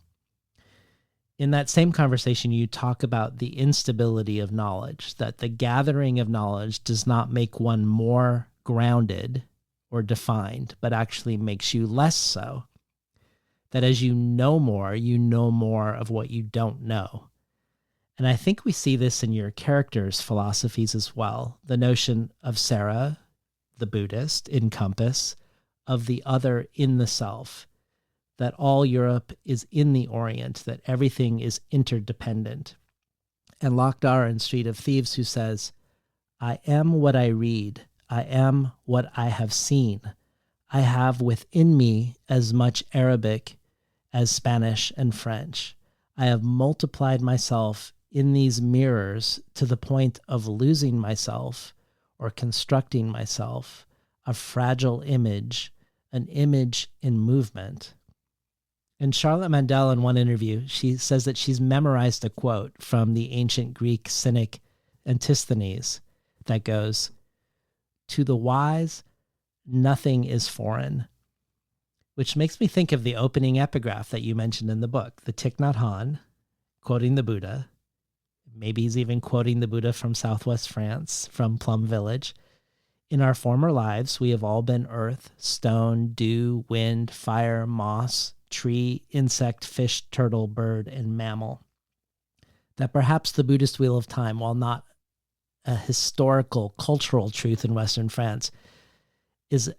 In that same conversation, you talk about the instability of knowledge, that the gathering of knowledge does not make one more grounded or defined, but actually makes you less so. That as you know more of what you don't know. And I think we see this in your characters' philosophies as well. The notion of Sarah, the Buddhist, in Compass, of the other in the self, that all Europe is in the Orient, that everything is interdependent. And Lakhdar in Street of Thieves, who says, I am what I read. I am what I have seen. I have within me as much Arabic as Spanish and French. I have multiplied myself in these mirrors to the point of losing myself or constructing myself, a fragile image, an image in movement. And Charlotte Mandel, in one interview, she says that she's memorized a quote from the ancient Greek cynic Antisthenes that goes, "To the wise, nothing is foreign," which makes me think of the opening epigraph that you mentioned in the book, the Thich Nhat Hanh, quoting the Buddha. Maybe he's even quoting the Buddha from Southwest France, from Plum Village. In our former lives, we have all been earth, stone, dew, wind, fire, moss, tree, insect, fish, turtle, bird, and mammal. That perhaps the Buddhist Wheel of Time, while not a historical, cultural truth in Western France, is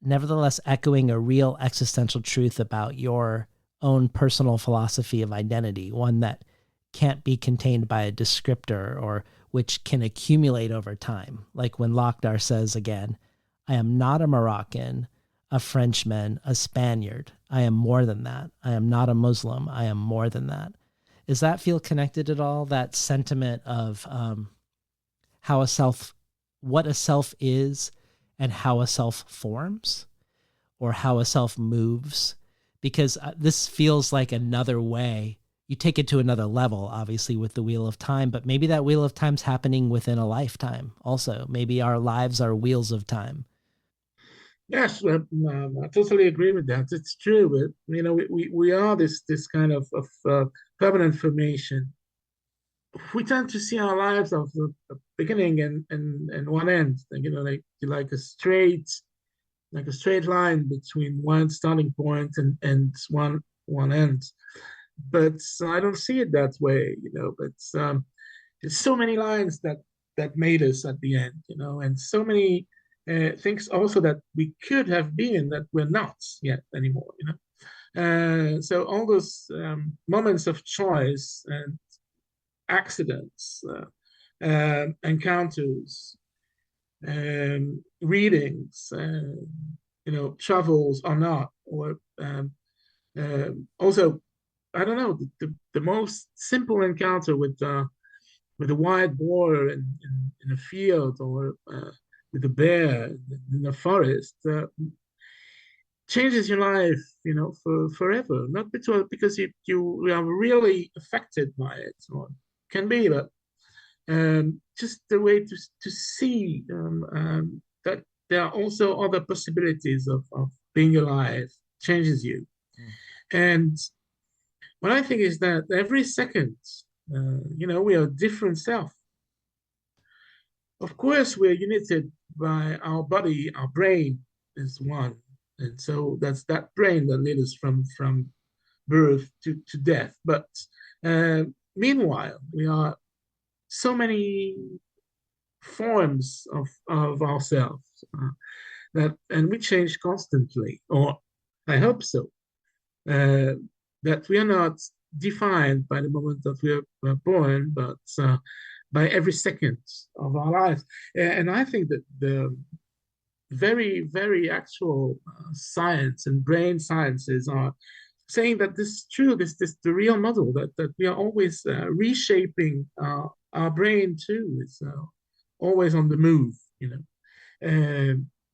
nevertheless echoing a real existential truth about your own personal philosophy of identity, one that can't be contained by a descriptor or which can accumulate over time. Like when Lakhdar says again, I am not a Moroccan, a Frenchman, a Spaniard. I am more than that. I am not a Muslim. I am more than that. Does that feel connected at all? That sentiment of how a self, what a self is and how a self forms or how a self moves? Because this feels like another way. You take it to another level, obviously, with the Wheel of Time, but maybe that Wheel of Time's happening within a lifetime also. Maybe our lives are wheels of time. Yes, I totally agree with that. It's true. But, we are this kind of permanent formation. We tend to see our lives of the beginning and one end, like a straight line between one starting point and one end. But I don't see it that way, But there's so many lines that made us at the end, and so many things also that we could have been that we're not yet anymore, So all those moments of choice and accidents, encounters, readings, travels or not, or also, I don't know, the most simple encounter with a wild boar in a field or with a bear in the forest changes your life, for forever. Not because you are really affected by it, or can be, but just the way to see that there are also other possibilities of being alive changes you. And what I think is that every second, we are a different self. Of course, we're united by our body, our brain is one. And so that's that brain that leads us from birth to death. But Meanwhile, we are so many forms of ourselves and we change constantly, or I hope so, uh, that we are not defined by the moment that we're born, but by every second of our lives. And I think that the very, very actual science and brain sciences are saying that this is true, this the real model, that we are always reshaping our brain too. It's always on the move,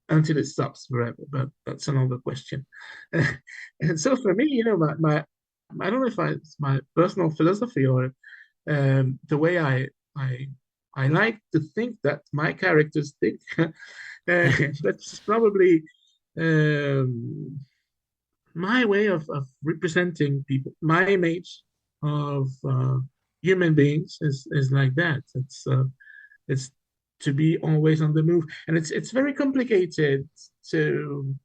until it stops forever. But that's another question. And so for me, my I don't know if it's my personal philosophy or the way I I like to think that my characters think. That's probably um, my way of representing people. My image of human beings is like that. It's to be always on the move, and it's very complicated to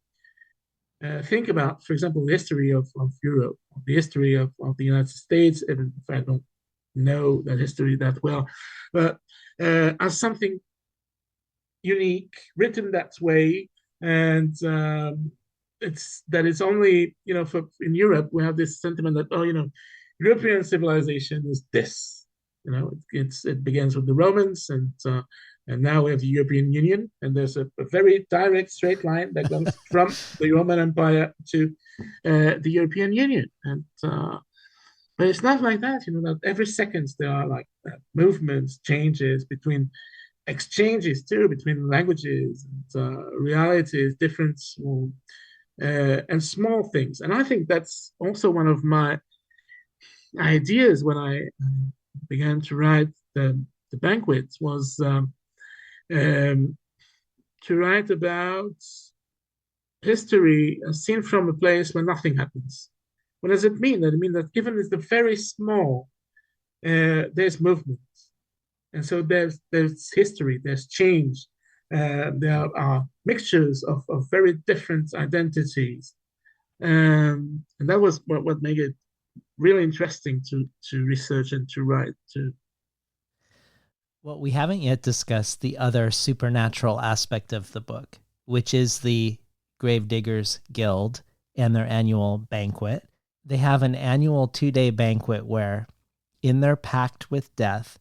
think about, for example, the history of Europe, the history of the United States, even if I don't know that history that well, but as something unique, written that way, and it's only for in Europe we have this sentiment that European civilization is this, it begins with the Romans and now we have the European Union, and there's a very direct straight line that goes from the Roman Empire to the European Union, and but it's not like that. That every second there are like movements, changes between exchanges too, between languages and realities, different and small things. And I think that's also one of my ideas when I began to write the banquets was to write about history seen from a place where nothing happens. What does it mean? That it means that given it's the very small, there's movement. And so there's history, there's change, there are mixtures of very different identities. And that was what made it really interesting to research and to write too. Well, we haven't yet discussed the other supernatural aspect of the book, which is the Gravediggers Guild and their annual banquet. They have an annual 2-day banquet where, in their pact with death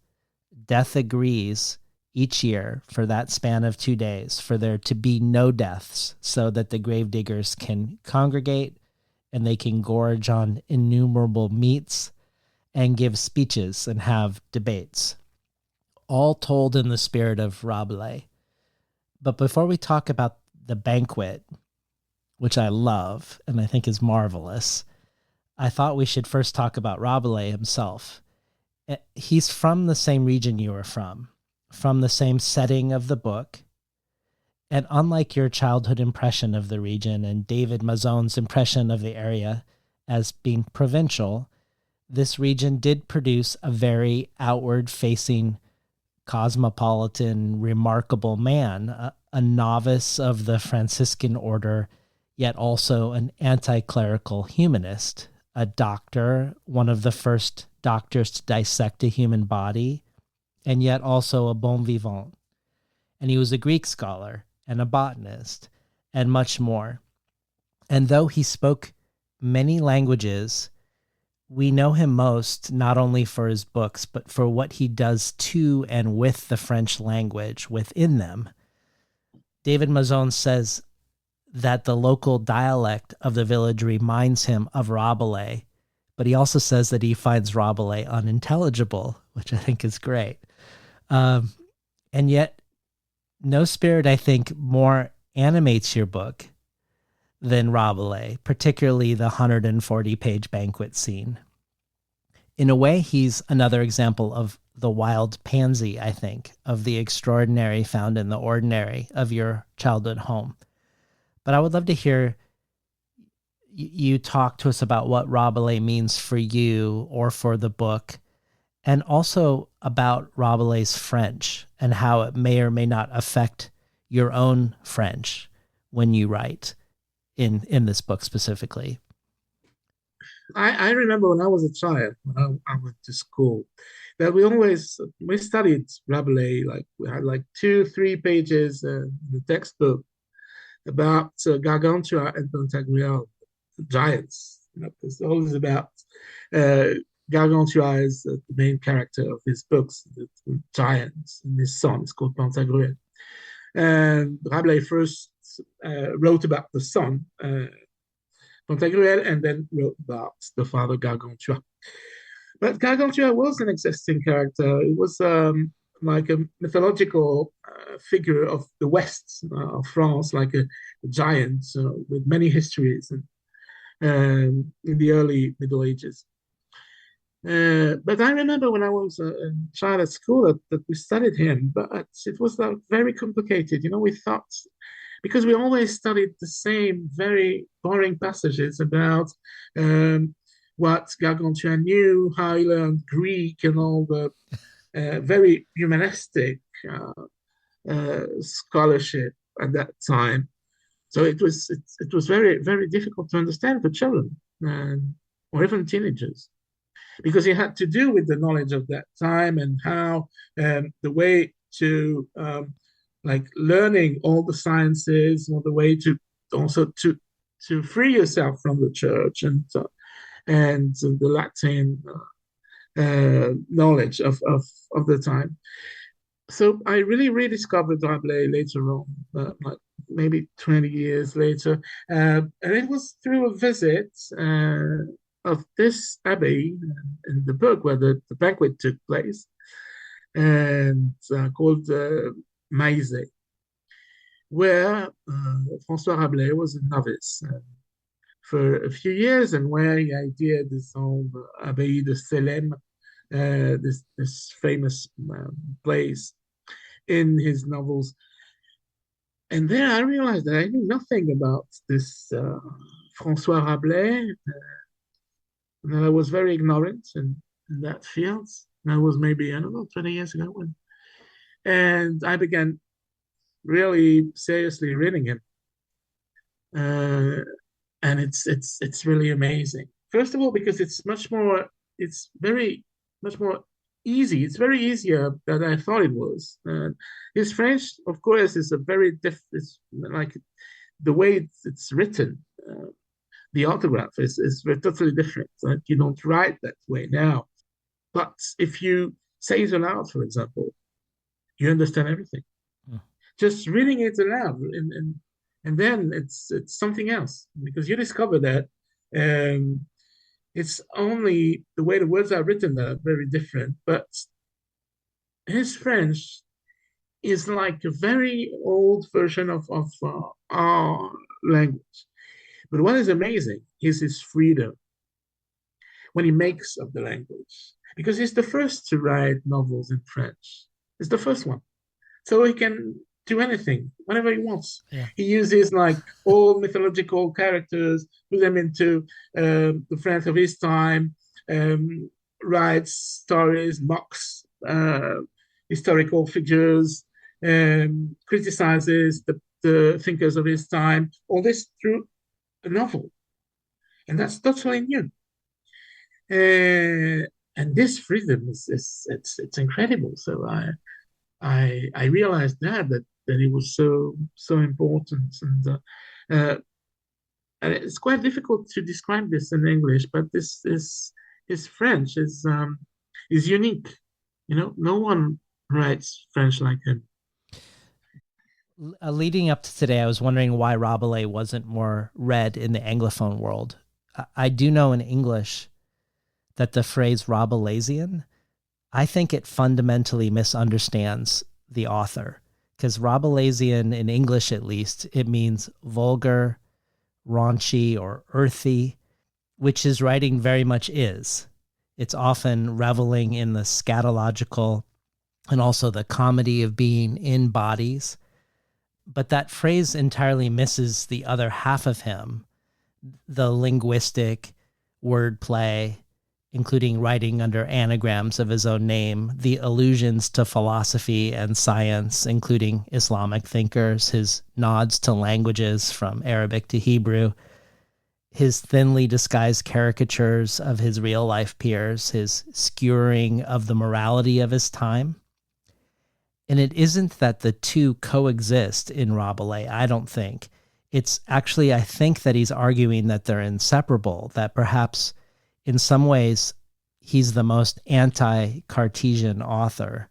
agrees each year for that span of 2 days for there to be no deaths so that the gravediggers can congregate and they can gorge on innumerable meats and give speeches and have debates, all told in the spirit of Rabelais. But before we talk about the banquet, which I love and I think is marvelous, I thought we should first talk about Rabelais himself. He's from the same region you are from the same setting of the book. And unlike your childhood impression of the region and David Mazon's impression of the area as being provincial, this region did produce a very outward-facing, cosmopolitan, remarkable man, a novice of the Franciscan order, yet also an anti-clerical humanist, a doctor, one of the first doctors to dissect a human body, and yet also a bon vivant. And he was a Greek scholar and a botanist and much more. And though he spoke many languages, we know him most not only for his books, but for what he does to and with the French language within them. David Mazon says that the local dialect of the village reminds him of Rabelais, but he also says that he finds Rabelais unintelligible, which I think is great. And yet, no spirit, I think, more animates your book than Rabelais, particularly the 140-page banquet scene. In a way, he's another example of the wild pansy, I think, of the extraordinary found in the ordinary of your childhood home. But I would love to hear you talk to us about what Rabelais means for you or for the book, and also about Rabelais' French and how it may or may not affect your own French when you write in this book specifically. I remember when I was a child, when I went to school, that we studied Rabelais, like we had like 2, 3 pages in the textbook about Gargantua and Pantagruel, giants. It's always about uh, Gargantua is the main character of his books, the giants, and his son is called Pantagruel. And Rabelais first wrote about the son, Pantagruel, and then wrote about the father Gargantua. But Gargantua was an existing character. It was like a mythological figure of the West of France, like a giant with many histories in the early Middle Ages. But I remember when I was a child at school that we studied him, but it was very complicated. We thought, because we always studied the same very boring passages about what Gargantua knew, how he learned Greek, and all the very humanistic scholarship at that time. So it was very difficult to understand for children or even teenagers, because it had to do with the knowledge of that time and how the way to like learning all the sciences, or the way to also to free yourself from the church and the Latin knowledge of the time. So I really rediscovered Rabelais later on, like maybe 20 years later. And it was through a visit of this abbey in the book where the banquet took place, and called Maizet, where François Rabelais was a novice for a few years, and where he ideated this old Abbaye de Selem, this famous place in his novels. And there I realized that I knew nothing about this François Rabelais, and that I was very ignorant in that field. That was maybe, I don't know, 20 years ago. And I began really seriously reading him. And it's really amazing. First of all, because it's very much more easy. It's very easier than I thought it was. His French, of course, is a very it's like the way it's written. The autograph is totally different. Like, you don't write that way now. But if you say it aloud, for example, you understand everything. Just reading it aloud, and then it's something else, because you discover that it's only the way the words are written that are very different. But his French is like a very old version of our language. But what is amazing is his freedom when he makes of the language, because he's the first to write novels in French. He's the first one. So he can do anything, whenever he wants. Yeah. He uses like all mythological characters, put them into the French of his time, writes stories, mocks historical figures, criticizes the thinkers of his time, all this through a novel. And that's totally new. And this freedom it's incredible. So I realized that it was so important, and it's quite difficult to describe this in English, but this is his French is unique. No one writes French like him. Leading up to today, I was wondering why Rabelais wasn't more read in the Anglophone world. I do know in English that the phrase Rabelaisian, I think it fundamentally misunderstands the author, because Rabelaisian, in English at least, it means vulgar, raunchy, or earthy, which his writing very much is. It's often reveling in the scatological and also the comedy of being in bodies. But that phrase entirely misses the other half of him, the linguistic wordplay, including writing under anagrams of his own name, the allusions to philosophy and science, including Islamic thinkers, his nods to languages from Arabic to Hebrew. his thinly disguised caricatures of his real life peers, his skewering of the morality of his time. And it isn't that the two coexist in Rabelais, I don't think. It's actually, I think that he's arguing that they're inseparable, that perhaps in some ways he's the most anti-Cartesian author,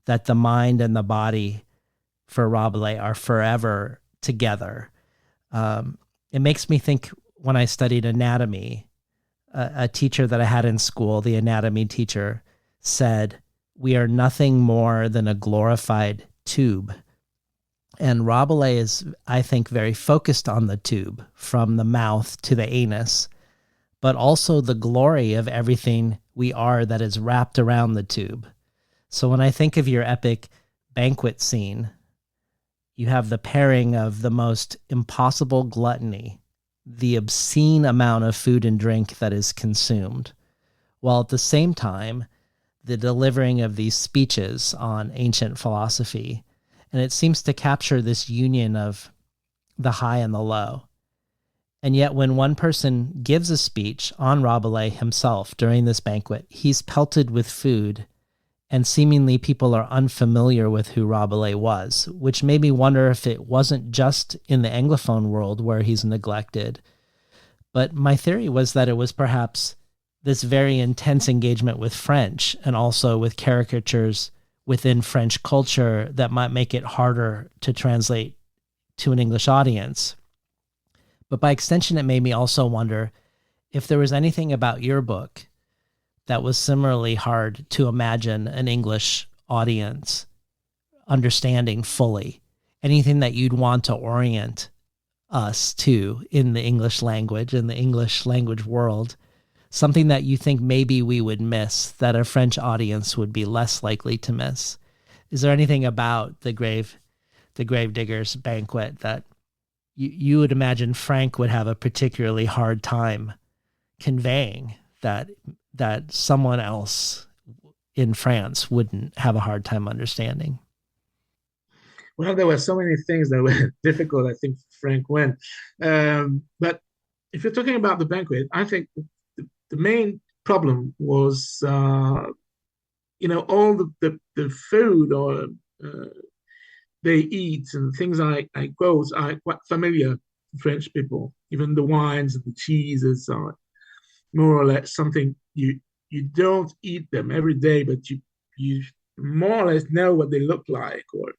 that the mind and the body for Rabelais are forever together. It makes me think when I studied anatomy, a teacher that I had in school, the anatomy teacher, said, "We are nothing more than a glorified tube." And Rabelais is, I think, very focused on the tube, from the mouth to the anus, but also the glory of everything we are that is wrapped around the tube. So when I think of your epic banquet scene, you have the pairing of the most impossible gluttony, the obscene amount of food and drink that is consumed, while at the same time, the delivering of these speeches on ancient philosophy. And it seems to capture this union of the high and the low. And yet when one person gives a speech on Rabelais himself during this banquet, he's pelted with food, and seemingly people are unfamiliar with who Rabelais was, which made me wonder if it wasn't just in the Anglophone world where he's neglected. But my theory was that it was perhaps this very intense engagement with French and also with caricatures within French culture that might make it harder to translate to an English audience. But by extension, it made me also wonder if there was anything about your book that was similarly hard to imagine an English audience understanding fully. Anything that you'd want to orient us to in the English language, in the English language world, something that you think maybe we would miss, that a French audience would be less likely to miss. Is there anything about the Gravediggers banquet that you would imagine Frank would have a particularly hard time conveying, that someone else in France wouldn't have a hard time understanding? Well, there were so many things that were difficult, I think, for Frank went. But if you're talking about the banquet, I think the main problem was, all the food or they eat and things I quote are quite familiar to French people. Even the wines and the cheeses are more or less something you don't eat them every day, but you more or less know what they look like or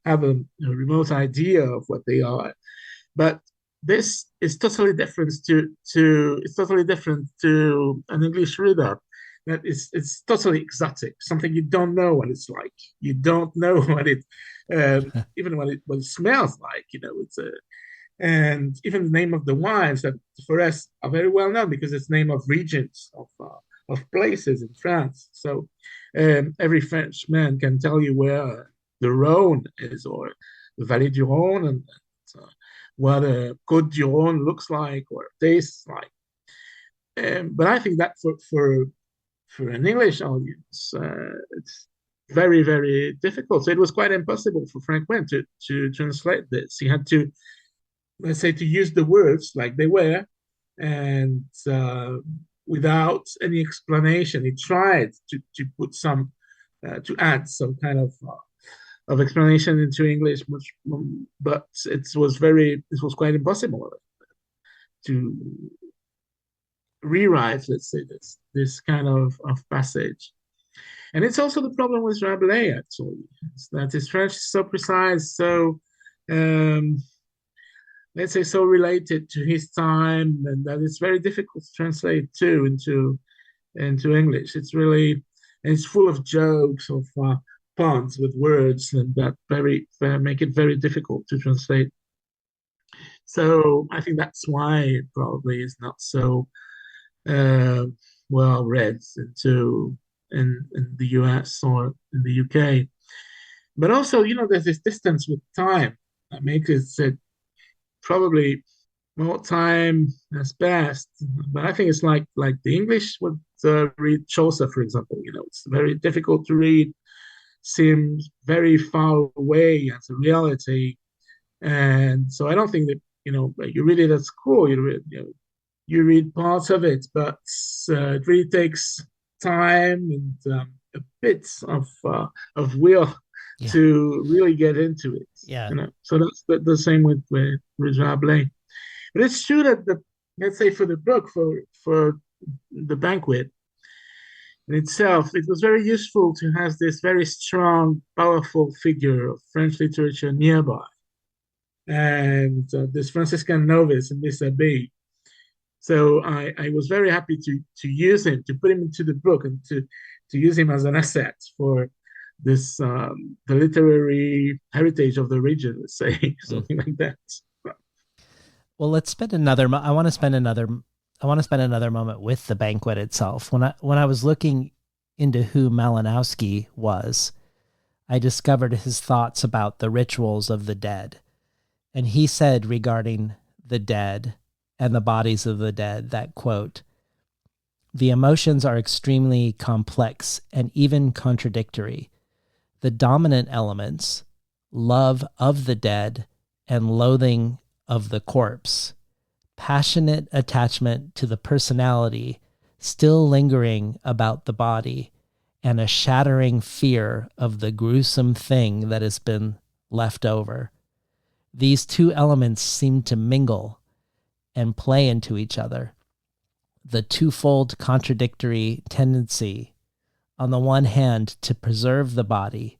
have a remote idea of what they are. But this is totally different to an English reader. That it's totally exotic, something you don't know what it's like. You don't know what it even what it smells like. And even the name of the wines that for us are very well known because it's name of regions of places in France. So every Frenchman can tell you where the Rhone is or the Vallée du Rhône and what a Côte du Rhône looks like or tastes like. But I think that for an English audience, it's very, very difficult. So it was quite impossible for Frank Wen to translate this. He had to, let's say, to use the words like they were, and without any explanation. He tried to put some, to add some kind of explanation into English, but it was quite impossible to rewrite, let's say, this kind of passage. And it's also the problem with Rabelais, actually, that his French is so precise, so let's say so related to his time, and that it's very difficult to translate too into English. It's full of jokes, of puns with words, and that make it very difficult to translate. So I think that's why it probably is not so well read in the US or in the UK. But also, there's this distance with time that makes it probably more time has passed. But I think it's like the English would read Chaucer, for example. It's very difficult to read, seems very far away as a reality. And so I don't think that, you read it at school, you read parts of it, but it really takes time and a bit of will Yeah. to really get into it. Yeah. So that's the same with Rabelais. But it's true that let's say for the book for the banquet in itself, it was very useful to have this very strong, powerful figure of French literature nearby, and this Franciscan novice and Miss Abbé. So I was very happy to use him, to put him into the book, and to use him as an asset for this the literary heritage of the region, let's say, something like that. Well, let's spend I want to spend another moment with the banquet itself. When I was looking into who Malinowski was, I discovered his thoughts about the rituals of the dead. And he said regarding the dead and the bodies of the dead that, quote, "The emotions are extremely complex and even contradictory. The dominant elements, love of the dead and loathing of the corpse, passionate attachment to the personality still lingering about the body, and a shattering fear of the gruesome thing that has been left over. These two elements seem to mingle and play into each other. The twofold contradictory tendency, on the one hand, to preserve the body,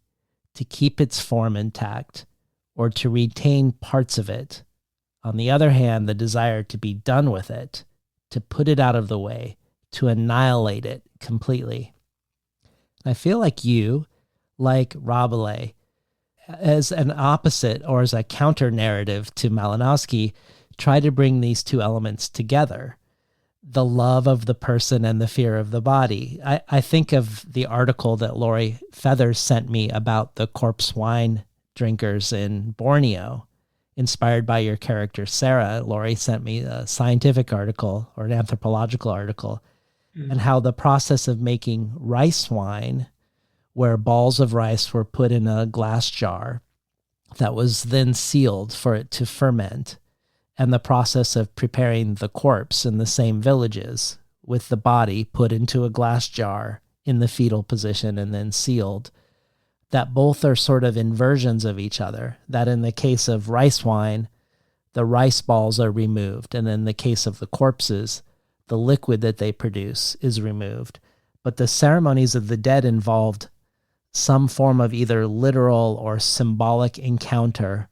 to keep its form intact, or to retain parts of it. On the other hand, the desire to be done with it, to put it out of the way, to annihilate it completely." I feel like you, like Rabelais, as an opposite or as a counter narrative to Malinowski, try to bring these two elements together. The love of the person and the fear of the body. I think of the article that Lori Feathers sent me about the corpse wine drinkers in Borneo, inspired by your character, Sarah. Lori sent me a scientific article or an anthropological article, and how the process of making rice wine, where balls of rice were put in a glass jar that was then sealed for it to ferment, and the process of preparing the corpse in the same villages with the body put into a glass jar in the fetal position and then sealed, that both are sort of inversions of each other. That in the case of rice wine, the rice balls are removed, and in the case of the corpses, the liquid that they produce is removed. But the ceremonies of the dead involved some form of either literal or symbolic encounter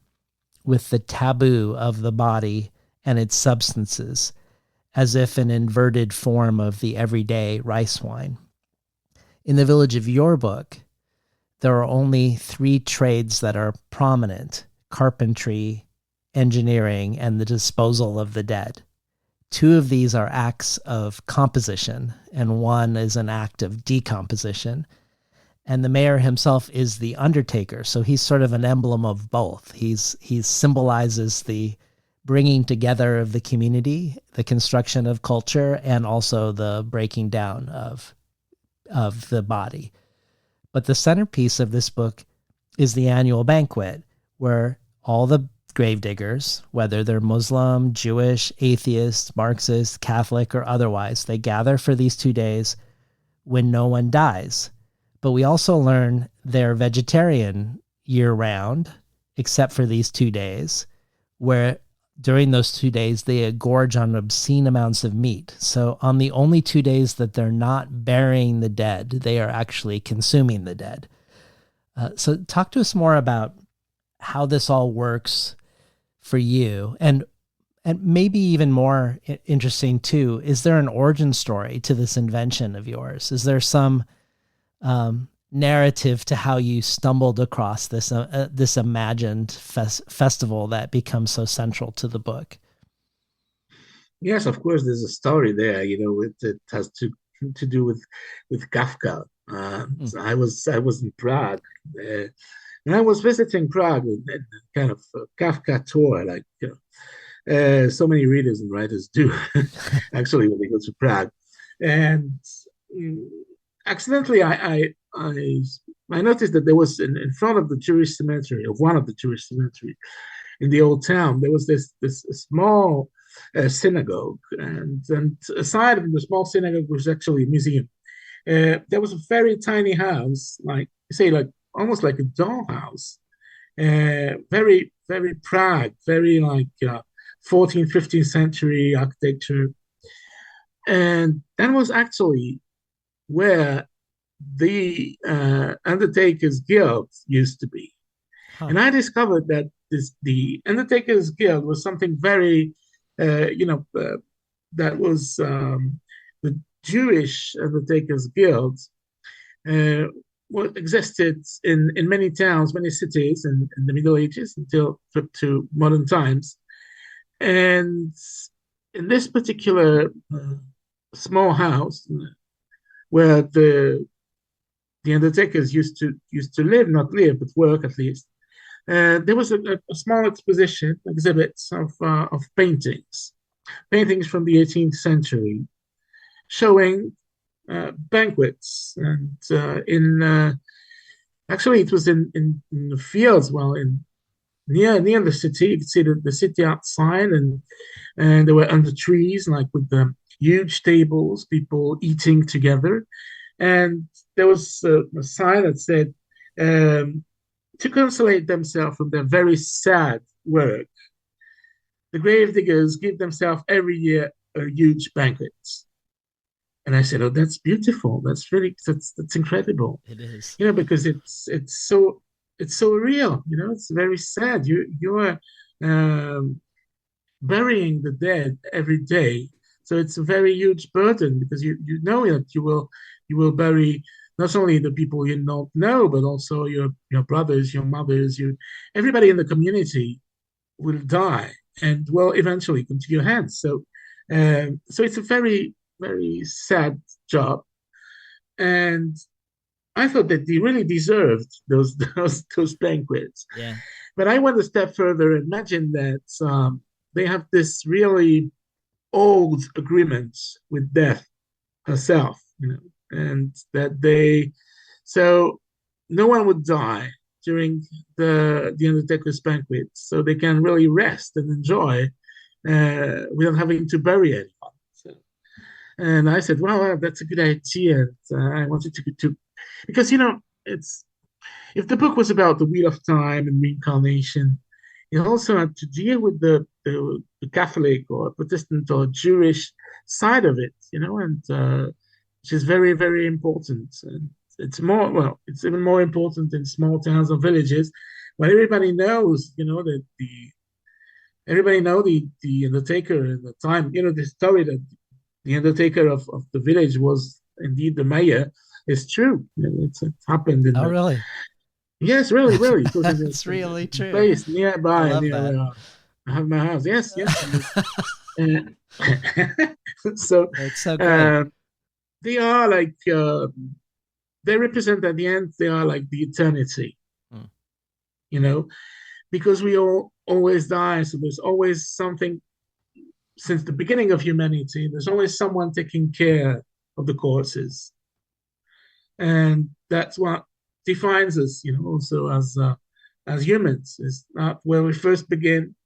with the taboo of the body and its substances, as if an inverted form of the everyday rice wine. In the village of your book, there are only 3 trades that are prominent: carpentry, engineering, and the disposal of the dead. 2 of these are acts of composition, and 1 is an act of decomposition. And the mayor himself is the undertaker, so he's sort of an emblem of both. He symbolizes the bringing together of the community, the construction of culture, and also the breaking down of the body. But the centerpiece of this book is the annual banquet, where all the gravediggers, whether they're Muslim, Jewish, atheist, Marxist, Catholic, or otherwise, they gather for these 2 days when no one dies. But we also learn they're vegetarian year-round, except for these 2 days, where during those 2 days they gorge on obscene amounts of meat. So on the only 2 days that they're not burying the dead, they are actually consuming the dead. So talk to us more about how this all works for you, and maybe even more interesting too, is there an origin story to this invention of yours? Is there some narrative to how you stumbled across this imagined festival that becomes so central to the book? Yes, of course, there's a story there. It has to do with Kafka. So I was in Prague, and I was visiting Prague with a kind of Kafka tour, like so many readers and writers do, actually, when they go to Prague. And accidentally, I noticed that there was in front of the Jewish cemetery, of one of the Jewish cemetery in the old town, there was this small synagogue, and aside from the small synagogue, which was actually a museum, there was a very tiny house, like say, like almost like a dollhouse, very very Prague, very like 14th, 15th century architecture, and that was actually where the Undertakers Guild used to be. Huh. And I discovered that the Undertakers Guild was something very, that was the Jewish Undertakers Guild, uh, what existed in many towns, many cities in the Middle Ages until to modern times. And in this particular small house where the undertakers used to live, not live, but work at least. There was a small exhibits of paintings from the 18th century, showing banquets, and actually it was in the fields, well, in near the city. You could see the city outside, and they were under trees, like with the huge tables, people eating together. And there was a sign that said, to consolate themselves from their very sad work, the gravediggers give themselves every year a huge banquet. And I said, "Oh, that's beautiful. That's incredible. It is. Because it's so real. It's very sad. You're burying the dead every day, so it's a very huge burden, because you know that you will bury not only the people you don't know, but also your brothers, your mothers, everybody in the community will die and will eventually come to your hands. So it's a very very sad job, and I thought that they really deserved those banquets. Yeah. But I went a step further and imagined that they have this really old agreement with death herself, and that so no one would die during the Undertaker's banquet, so they can really rest and enjoy without having to bury anyone. And I said, well, that's a good idea. I wanted to because it's if the book was about the Wheel of Time and reincarnation, it also had to deal with the Catholic or Protestant or Jewish side of it, and which is very, very important. And it's even more important in small towns or villages, where everybody knows, that everybody know the Undertaker in the time, the story that the Undertaker of the village was indeed the mayor is true. It happened in really? Yes, really, really. It was It's really true. Place nearby, I love near that. I have my house. Yes, yes. So It's so great. they are like they represent at the end. They are like the eternity, because we all always die. So there's always something. Since the beginning of humanity, there's always someone taking care of the corpses, and that's what defines us, also as humans. Is not where we first begin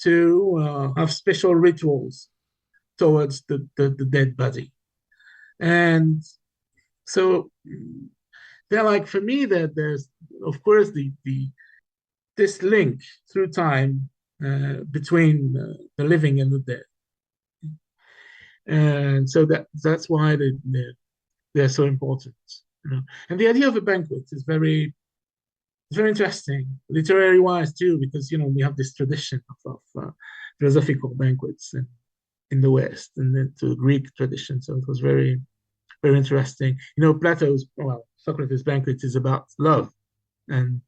to have special rituals towards the dead body, and so they're like, for me, that there's of course the this link through time between the living and the dead, and so that's why they're so important. And the idea of a banquet is very interesting, literary wise too, because we have this tradition of philosophical banquets in the West, and then to Greek tradition. So it was very very interesting. Socrates' banquet is about love, and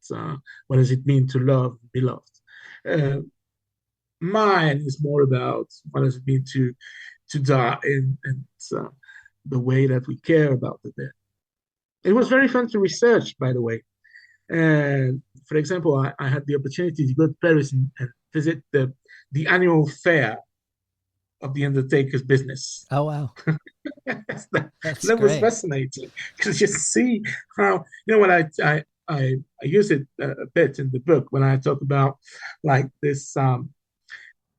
what does it mean to love, be loved. Mine is more about what does it mean to die, and the way that we care about the dead. It was very fun to research, by the way. And for example, I had the opportunity to go to Paris and visit the annual fair of the Undertaker's business. Oh, wow. that was fascinating, because you see how, when I use it a bit in the book when I talk about like this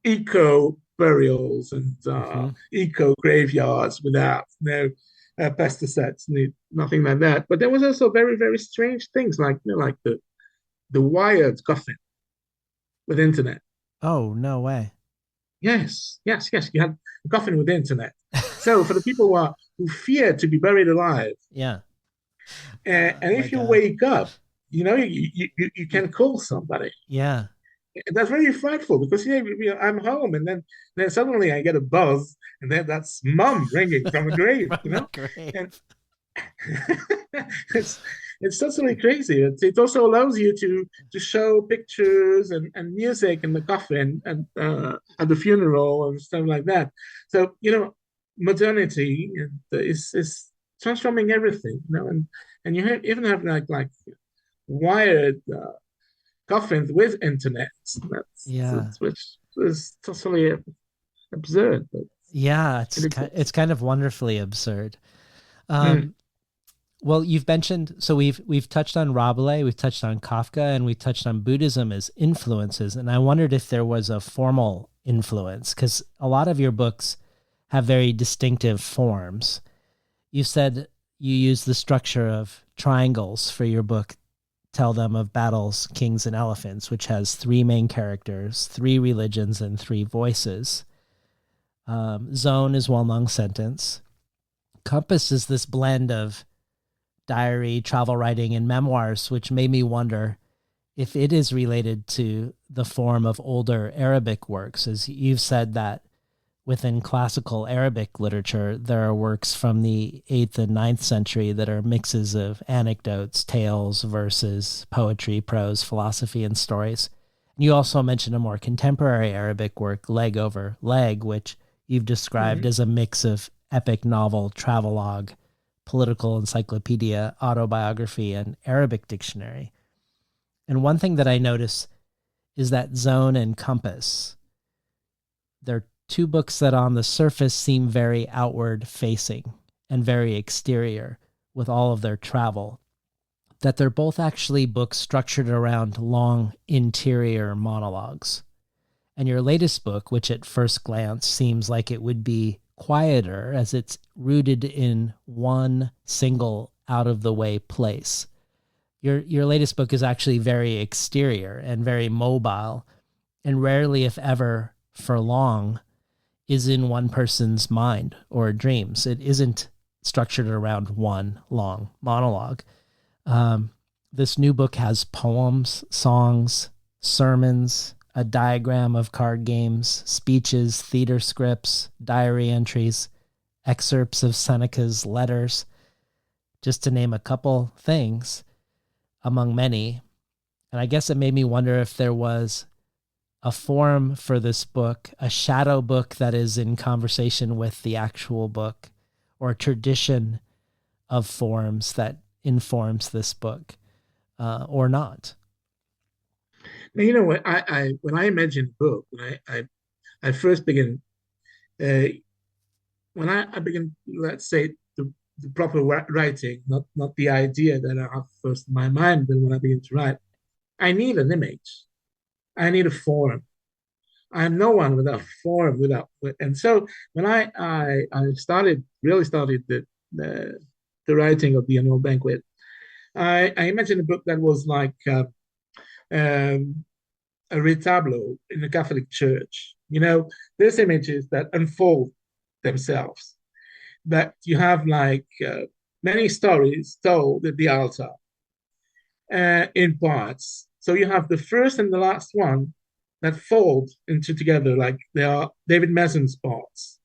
eco burials and eco graveyards without pesticides, nothing like that. But there was also very, very strange things like like the wired coffin with internet. Oh, no way. Yes, yes, yes. You had a coffin with internet. So for the people who fear to be buried alive, Yeah. and if you wake up, you can call somebody. Yeah. That's very frightful because I'm home and then suddenly I get a buzz and then that's mom ringing from a grave, From the grave. And it's totally crazy. It also allows you to show pictures and music in the coffin and at the funeral and stuff like that. So modernity is transforming everything, and even have like wired coffins with internet. Which is totally absurd. But yeah, it's kind of wonderfully absurd. Well, you've mentioned, so we've touched on Rabelais, we've touched on Kafka, and we touched on Buddhism as influences. And I wondered if there was a formal influence, because a lot of your books have very distinctive forms. You said you use the structure of triangles for your book, Tell Them of Battles, Kings and Elephants, which has 3 main characters, 3 religions, and 3 voices. Zone is one long sentence. Compass is this blend of diary, travel writing, and memoirs, which made me wonder if it is related to the form of older Arabic works. As you've said that within classical Arabic literature, there are works from the 8th and 9th century that are mixes of anecdotes, tales, verses, poetry, prose, philosophy, and stories. And you also mentioned a more contemporary Arabic work, Leg Over Leg, which you've described as a mix of epic novel, travelogue, political encyclopedia, autobiography, and Arabic dictionary. And one thing that I notice is that Zone and Compass, they're 2 books that on the surface seem very outward facing and very exterior with all of their travel, that they're both actually books structured around long interior monologues. And your latest book, which at first glance seems like it would be quieter as it's rooted in one single out-of-the-way place. Your latest book is actually very exterior and very mobile, and rarely, if ever, for long, is in one person's mind or dreams. It isn't structured around one long monologue. This new book has poems, songs, sermons, a diagram of card games, speeches, theater scripts, diary entries, excerpts of Seneca's letters, just to name a couple things among many. And I guess it made me wonder if there was a form for this book, a shadow book that is in conversation with the actual book, or a tradition of forms that informs this book, or not. Now, when I imagine book, when I first begin, when I begin, let's say the proper writing, not the idea that I have first in my mind, but when I begin to write, I need an image, I need a form. I'm no one without form, and so when I really started the writing of the Annual Banquet, I imagined a book that was like um, a retablo in the Catholic Church. There's images that unfold themselves, that you have like many stories told at the altar in parts. So you have the first and the last one that fold into together, like they are David Mason's parts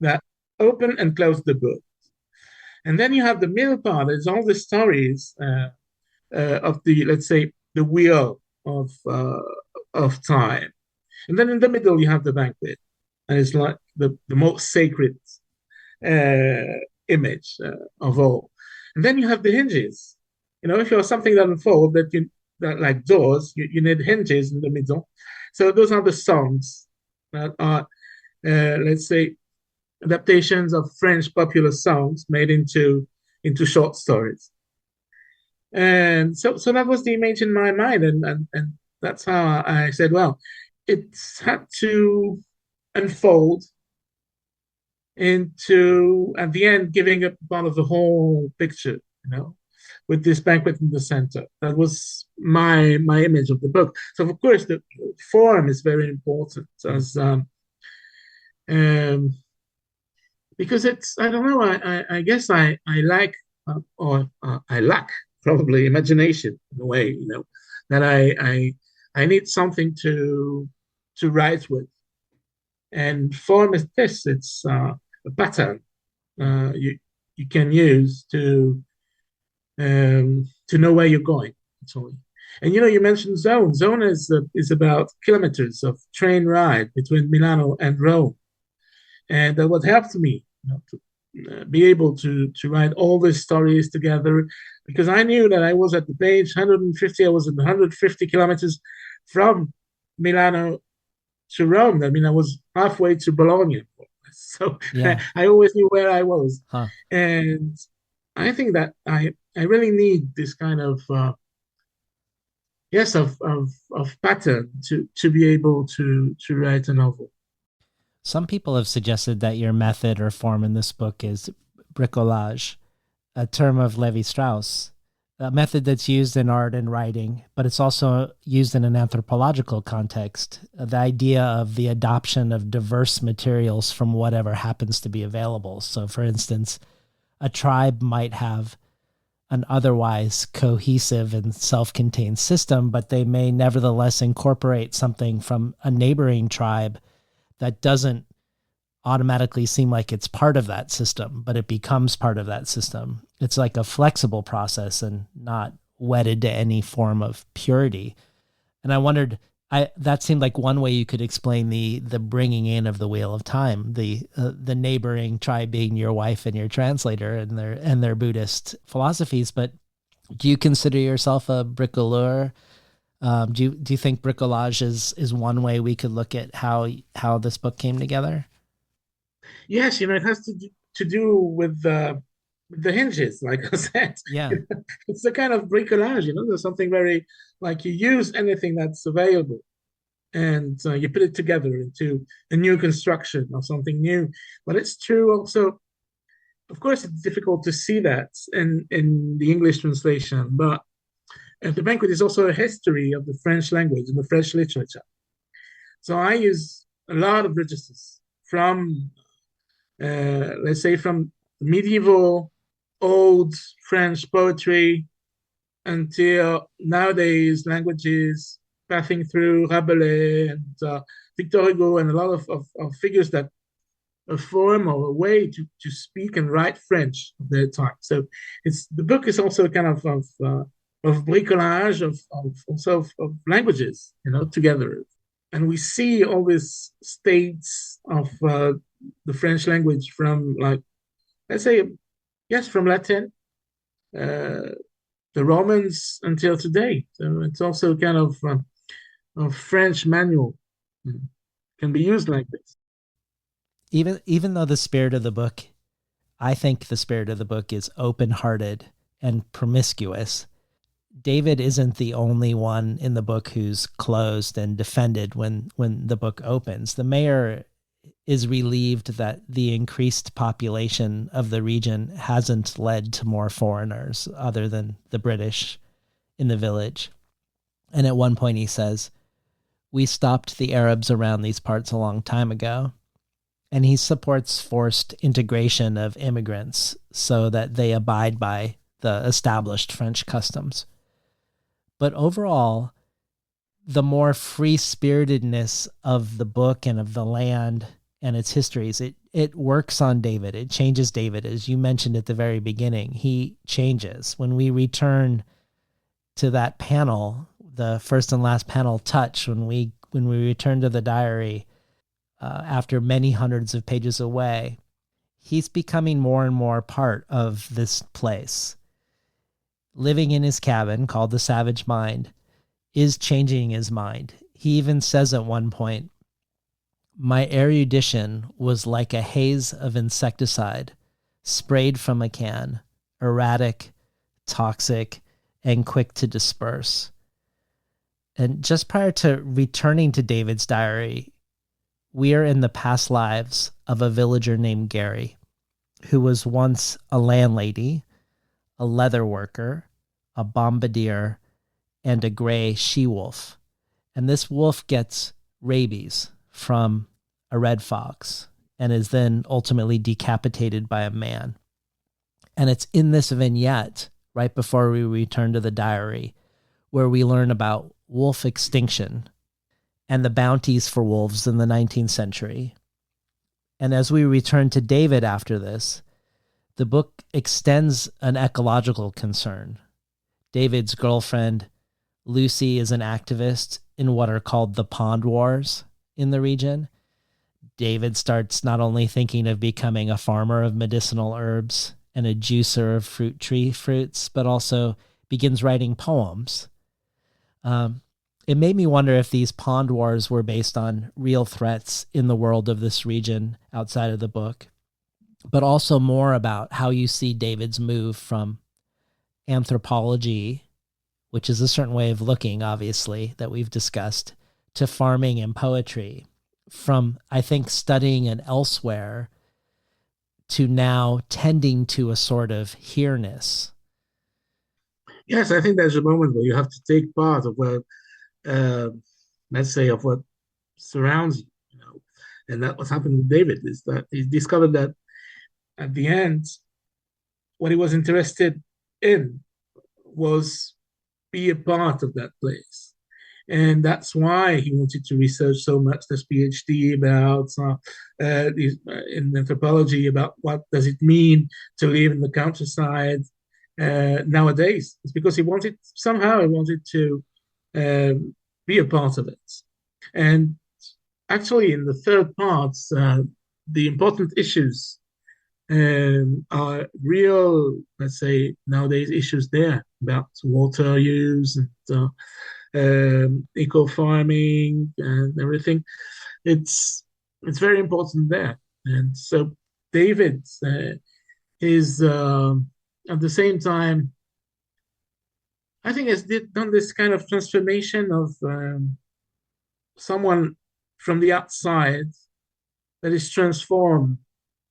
that open and close the book. And then you have the middle part, it's all the stories of the, let's say, the wheel of time. And then in the middle, you have the banquet. And it's like the most sacred image of all. And then you have the hinges. If you're something that unfolds, that like doors, you need hinges in the middle. So those are the songs that are, let's say, adaptations of French popular songs made into short stories. And so that was the image in my mind, and that's how I said, well, it's had to unfold into, at the end, giving a part of the whole picture, with this banquet in the center. That was my image of the book. So of course the form is very important as because it's, I don't know, I guess I like I lack probably imagination in a way, that I need something to write with. And form is this, it's a pattern you can use to know where you're going. Actually. And you mentioned zone. Zone is about kilometers of train ride between Milano and Rome, and that what helped me, to be able to write all these stories together, because I knew that I was at the page 150. I was at 150 kilometers from Milano to Rome. I mean, I was halfway to Bologna, so Yeah. I always knew where I was, Huh. and I think that I really need this kind of yes of pattern to be able to write a novel. Some people have suggested that your method or form in this book is bricolage, a term of Levi-Strauss, a method that's used in art and writing, but it's also used in an anthropological context. The idea of the adoption of diverse materials from whatever happens to be available. So, for instance, a tribe might have an otherwise cohesive and self-contained system, but they may nevertheless incorporate something from a neighboring tribe that doesn't automatically seem like it's part of that system, but it becomes part of that system. It's like a flexible process and not wedded to any form of purity. And I wondered, that seemed like one way you could explain the bringing in of the Wheel of Time, the neighboring tribe being your wife and your translator and their Buddhist philosophies. But do you consider yourself a bricoleur? Do you think bricolage is one way we could look at how this book came together? Yes, it has to do with the hinges, like I said. Yeah. It's a kind of bricolage. There's something very, like, you use anything that's available, and you put it together into a new construction or something new. But it's true also. Of course, it's difficult to see that in the English translation, but the banquet is also a history of the French language and the French literature. So I use a lot of registers from, let's say, from medieval old French poetry until nowadays languages, passing through Rabelais and Victor Hugo and a lot of figures that a form or a way to speak and write French at their time. So the book is also a kind of bricolage of languages, together. And we see all these states of the French language from, like, let's say, yes, from Latin, the Romans until today. So it's also kind of a French manual, can be used like this. Even though the spirit of the book, I think the spirit of the book is open-hearted and promiscuous, David isn't the only one in the book who's closed and defended when the book opens. The mayor is relieved that the increased population of the region hasn't led to more foreigners other than the British in the village. And at one point he says, "We stopped the Arabs around these parts a long time ago." And he supports forced integration of immigrants so that they abide by the established French customs. But overall, the more free-spiritedness of the book and of the land and its histories, it works on David. It changes David. As you mentioned at the very beginning, he changes. When we return to that panel, the first and last panel touch, when we return to the diary, after many hundreds of pages away, he's becoming more and more part of this place. Living in his cabin, called the Savage Mind, is changing his mind. He even says at one point, "My erudition was like a haze of insecticide, sprayed from a can, erratic, toxic, and quick to disperse." And just prior to returning to David's diary, we are in the past lives of a villager named Gary, who was once a landlady, a leather worker, a bombardier, and a gray she-wolf. And this wolf gets rabies from a red fox and is then ultimately decapitated by a man. And it's in this vignette, right before we return to the diary, where we learn about wolf extinction and the bounties for wolves in the 19th century. And as we return to David after this, the book extends an ecological concern. David's girlfriend, Lucy, is an activist in what are called the pond wars in the region. David starts not only thinking of becoming a farmer of medicinal herbs and a juicer of fruit tree fruits, but also begins writing poems. It made me wonder if these pond wars were based on real threats in the world of this region outside of the book, but also more about how you see David's move from anthropology, which is a certain way of looking, obviously, that we've discussed, to farming and poetry, from, I think, studying it elsewhere to now tending to a sort of here-ness. Yes, I think there's a moment where you have to take part of what, let's say, of what surrounds you, and that what's happened with David is that he discovered that at the end, what he was interested in was be a part of that place. And that's why he wanted to research so much this PhD about in anthropology, about what does it mean to live in the countryside nowadays. It's because he wanted to be a part of it. And actually, in the third part, the important issues are real, let's say, nowadays issues there about water use and eco farming and everything. It's very important there. And so David is at the same time, I think, has done this kind of transformation of someone from the outside that is transformed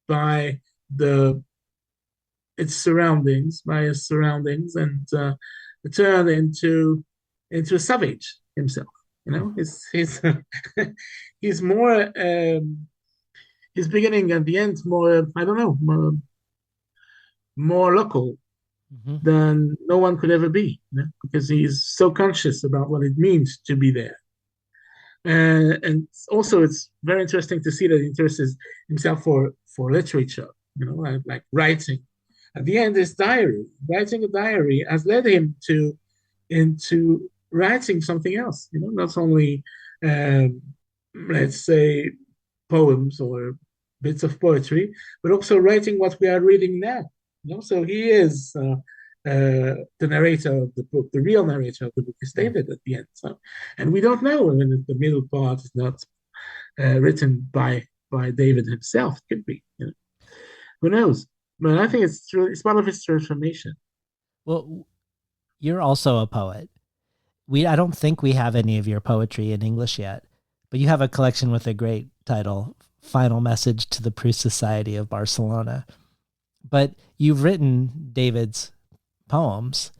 by its surroundings, and turned into a savage himself. He's more his beginning and the end more, I don't know, more local than no one could ever be, because he's so conscious about what it means to be there. And also, it's very interesting to see that he interests himself for literature, like writing. At the end, writing a diary has led him into writing something else. Not only let's say poems or bits of poetry, but also writing what we are reading now. So he is the narrator of the book. The real narrator of the book is David at the end. So, and we don't know when the middle part is not written by David himself. It could be. Who knows? But I think it's part of his transformation. Well, you're also a poet. I don't think we have any of your poetry in English yet, but you have a collection with a great title, Final Message to the Proust Society of Barcelona. But you've written David's poems.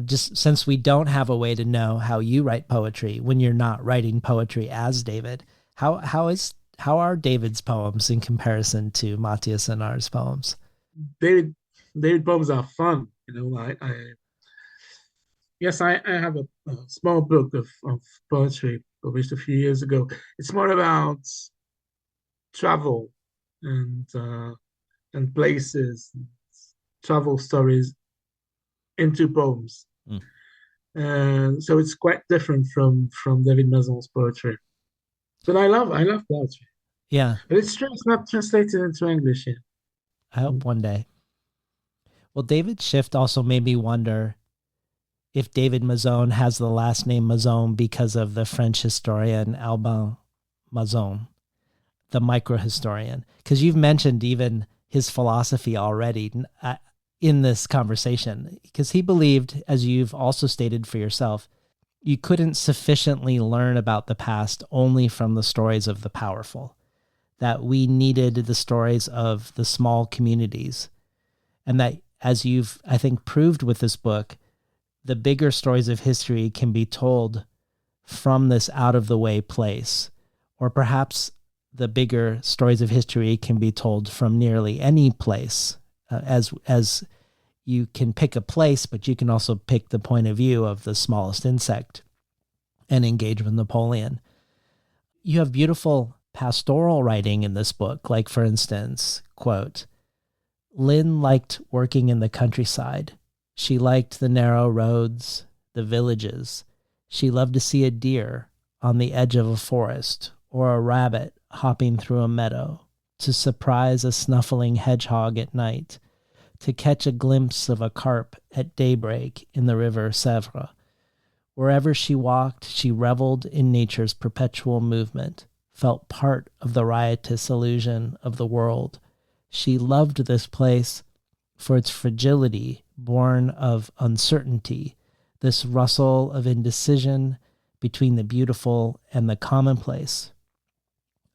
Just since we don't have a way to know how you write poetry when you're not writing poetry as David, how are David's poems in comparison to Mathias Énard's poems? David poems are fun. I have a small book of poetry published a few years ago. It's more about travel and places, travel stories into poems. And so it's quite different from David Mazon's poetry. But I love poetry. Yeah. But it's true, it's not translated into English yet. I hope one day. Well, David's shift also made me wonder if David Mazon has the last name Mazon because of the French historian Albin Mazon, the microhistorian. Because you've mentioned even his philosophy already in this conversation, because he believed, as you've also stated for yourself, you couldn't sufficiently learn about the past only from the stories of the powerful, that we needed the stories of the small communities, and that, as you've, I think, proved with this book, the bigger stories of history can be told from this out-of-the-way place, or perhaps the bigger stories of history can be told from nearly any place, as you can pick a place, but you can also pick the point of view of the smallest insect and engage with Napoleon. You have beautiful pastoral writing in this book, like, for instance, quote, Lynn liked working in the countryside. She liked the narrow roads, the villages. She loved to see a deer on the edge of a forest or a rabbit hopping through a meadow, to surprise a snuffling hedgehog at night, to catch a glimpse of a carp at daybreak in the river Sèvres. Wherever she walked, she reveled in nature's perpetual movement, felt part of the riotous illusion of the world. She loved this place for its fragility, born of uncertainty, this rustle of indecision between the beautiful and the commonplace.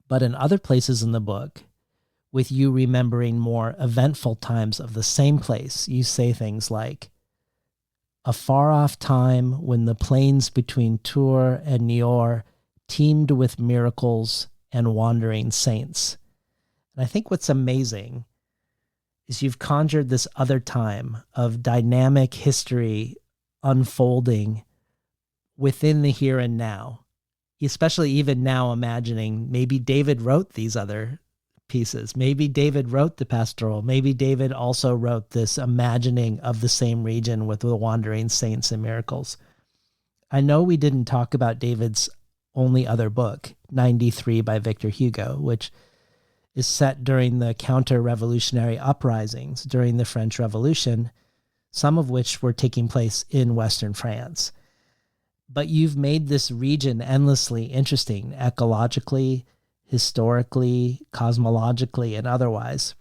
But in other places in the book, with you remembering more eventful times of the same place, you say things like, a far-off time when the plains between Tours and Niort teemed with miracles and wandering saints. And I think what's amazing is you've conjured this other time of dynamic history unfolding within the here and now, especially even now imagining maybe David wrote these other pieces. Maybe David wrote the pastoral. Maybe David also wrote this imagining of the same region with the wandering saints and miracles. I know we didn't talk about David's only other book, 93 by Victor Hugo, which is set during the counter-revolutionary uprisings during the French Revolution, some of which were taking place in Western France. But you've made this region endlessly interesting, ecologically, historically, cosmologically, and otherwise,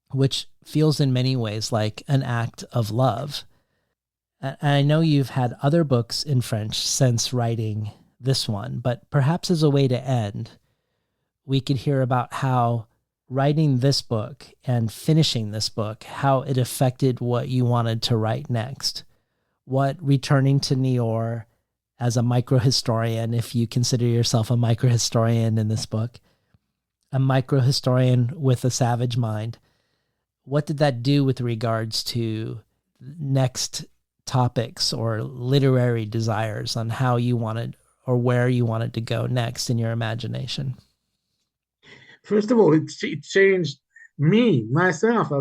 which feels in many ways like an act of love. And I know you've had other books in French since writing this one, but perhaps as a way to end, we could hear about how writing this book and finishing this book, how it affected what you wanted to write next. What returning to Niort as a microhistorian, if you consider yourself a microhistorian in this book, a microhistorian with a savage mind, what did that do with regards to next topics or literary desires on how you wanted or where you wanted to go next in your imagination? First of all, it changed me, myself,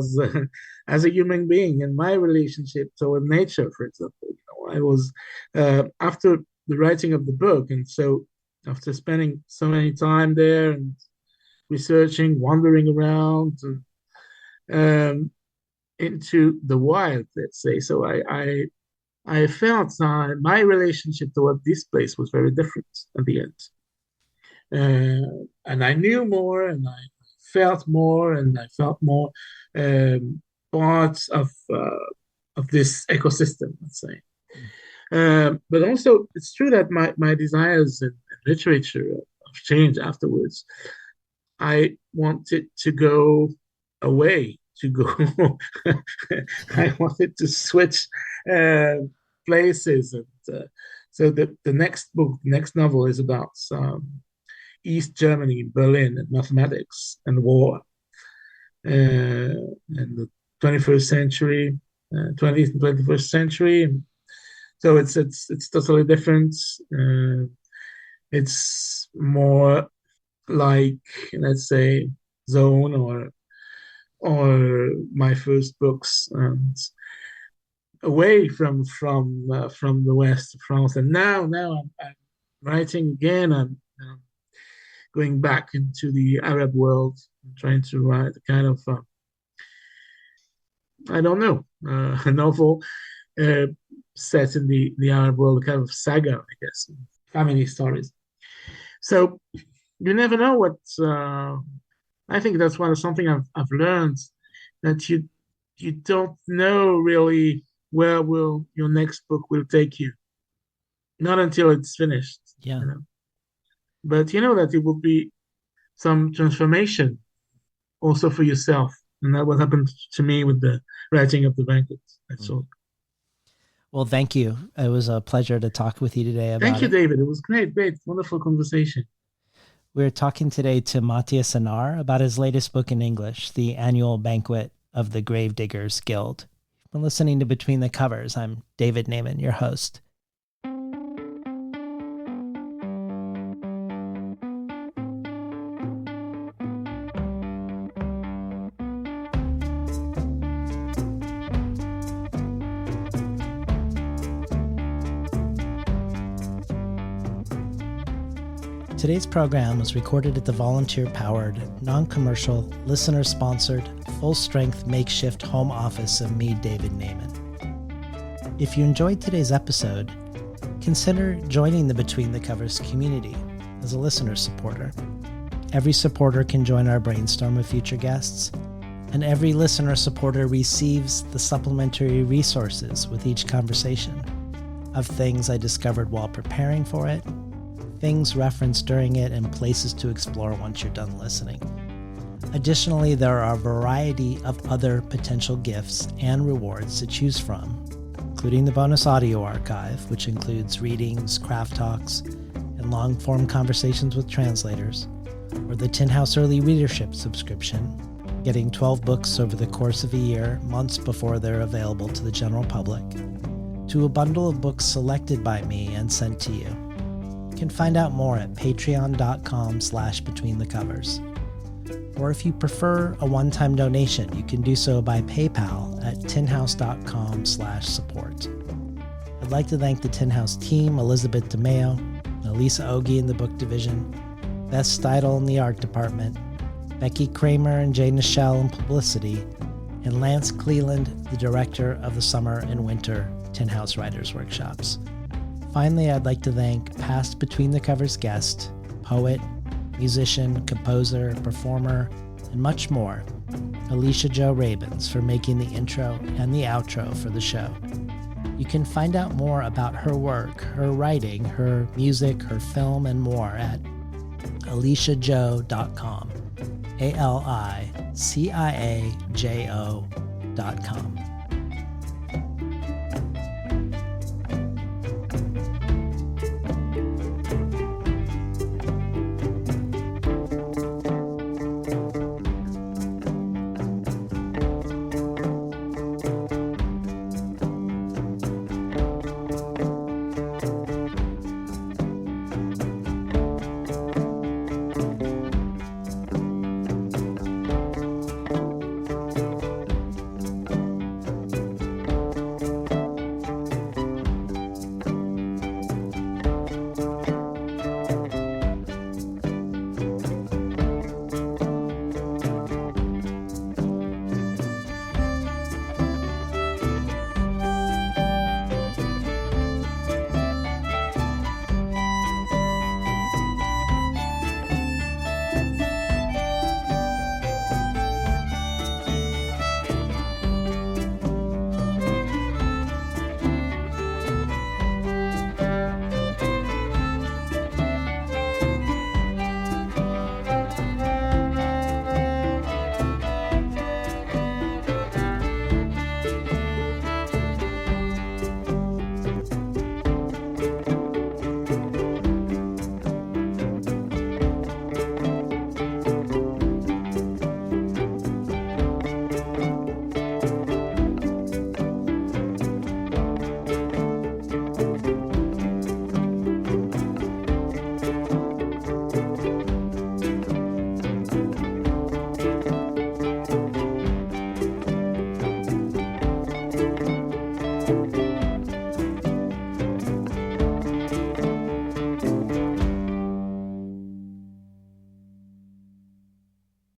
as a human being and my relationship toward nature, for example. I was, after the writing of the book, and so after spending so many time there and researching, wandering around into the wild, let's say. So I felt my relationship toward this place was very different at the end. And I knew more, and I felt more, and I felt more parts of this ecosystem, let's say. But also, it's true that my desires in literature have changed afterwards. I wanted to go away, to go. I wanted to switch places, and so the next book, next novel, is about East Germany, Berlin, and mathematics and war, and the 21st century, 20th and 21st century. So it's totally different. It's more like, let's say, Zone or my first books, and away from the west of France. And now I'm writing again. I'm going back into the Arab world, trying to write a kind of I don't know, a novel set in the Arab world, a kind of saga, I guess, family stories. So you never know what. I think that's something I've learned, that you don't know really where will your next book will take you. not until it's finished. Yeah. You know? But you know that it will be some transformation also for yourself. And that what happened to me with the writing of the banquet. That's all. Well, thank you. It was a pleasure to talk with you today about Thank you, it. David. It was great, wonderful conversation. We're talking today to Mathias Énard about his latest book in English, The Annual Banquet of the Gravediggers Guild. You've been listening to Between the Covers. I'm David Naiman, your host. Today's program was recorded at the volunteer-powered, non-commercial, listener-sponsored, full-strength makeshift home office of me, David Naiman. If you enjoyed today's episode, consider joining the Between the Covers community as a listener supporter. Every supporter can join our brainstorm of future guests, and every listener supporter receives the supplementary resources with each conversation of things I discovered while preparing for it, things referenced during it, and places to explore once you're done listening. Additionally, there are a variety of other potential gifts and rewards to choose from, including the bonus audio archive, which includes readings, craft talks, and long-form conversations with translators, or the Tin House Early Readership subscription, getting 12 books over the course of a year, months before they're available to the general public, to a bundle of books selected by me and sent to you. You can find out more at patreon.com/betweenthecovers. Or if you prefer a one-time donation, you can do so by PayPal at tinhouse.com/support. I'd like to thank the Tin House team, Elizabeth DeMeo, Elisa Ogie in the book division, Beth Steidel in the art department, Becky Kramer and Jay Nichelle in publicity, and Lance Cleland, the director of the summer and winter Tin House Writers Workshops. Finally, I'd like to thank past Between the Covers guest, poet, musician, composer, performer, and much more, Alicia Jo Rabins, for making the intro and the outro for the show. You can find out more about her work, her writing, her music, her film, and more at aliciajo.com, ALICIAJO.com.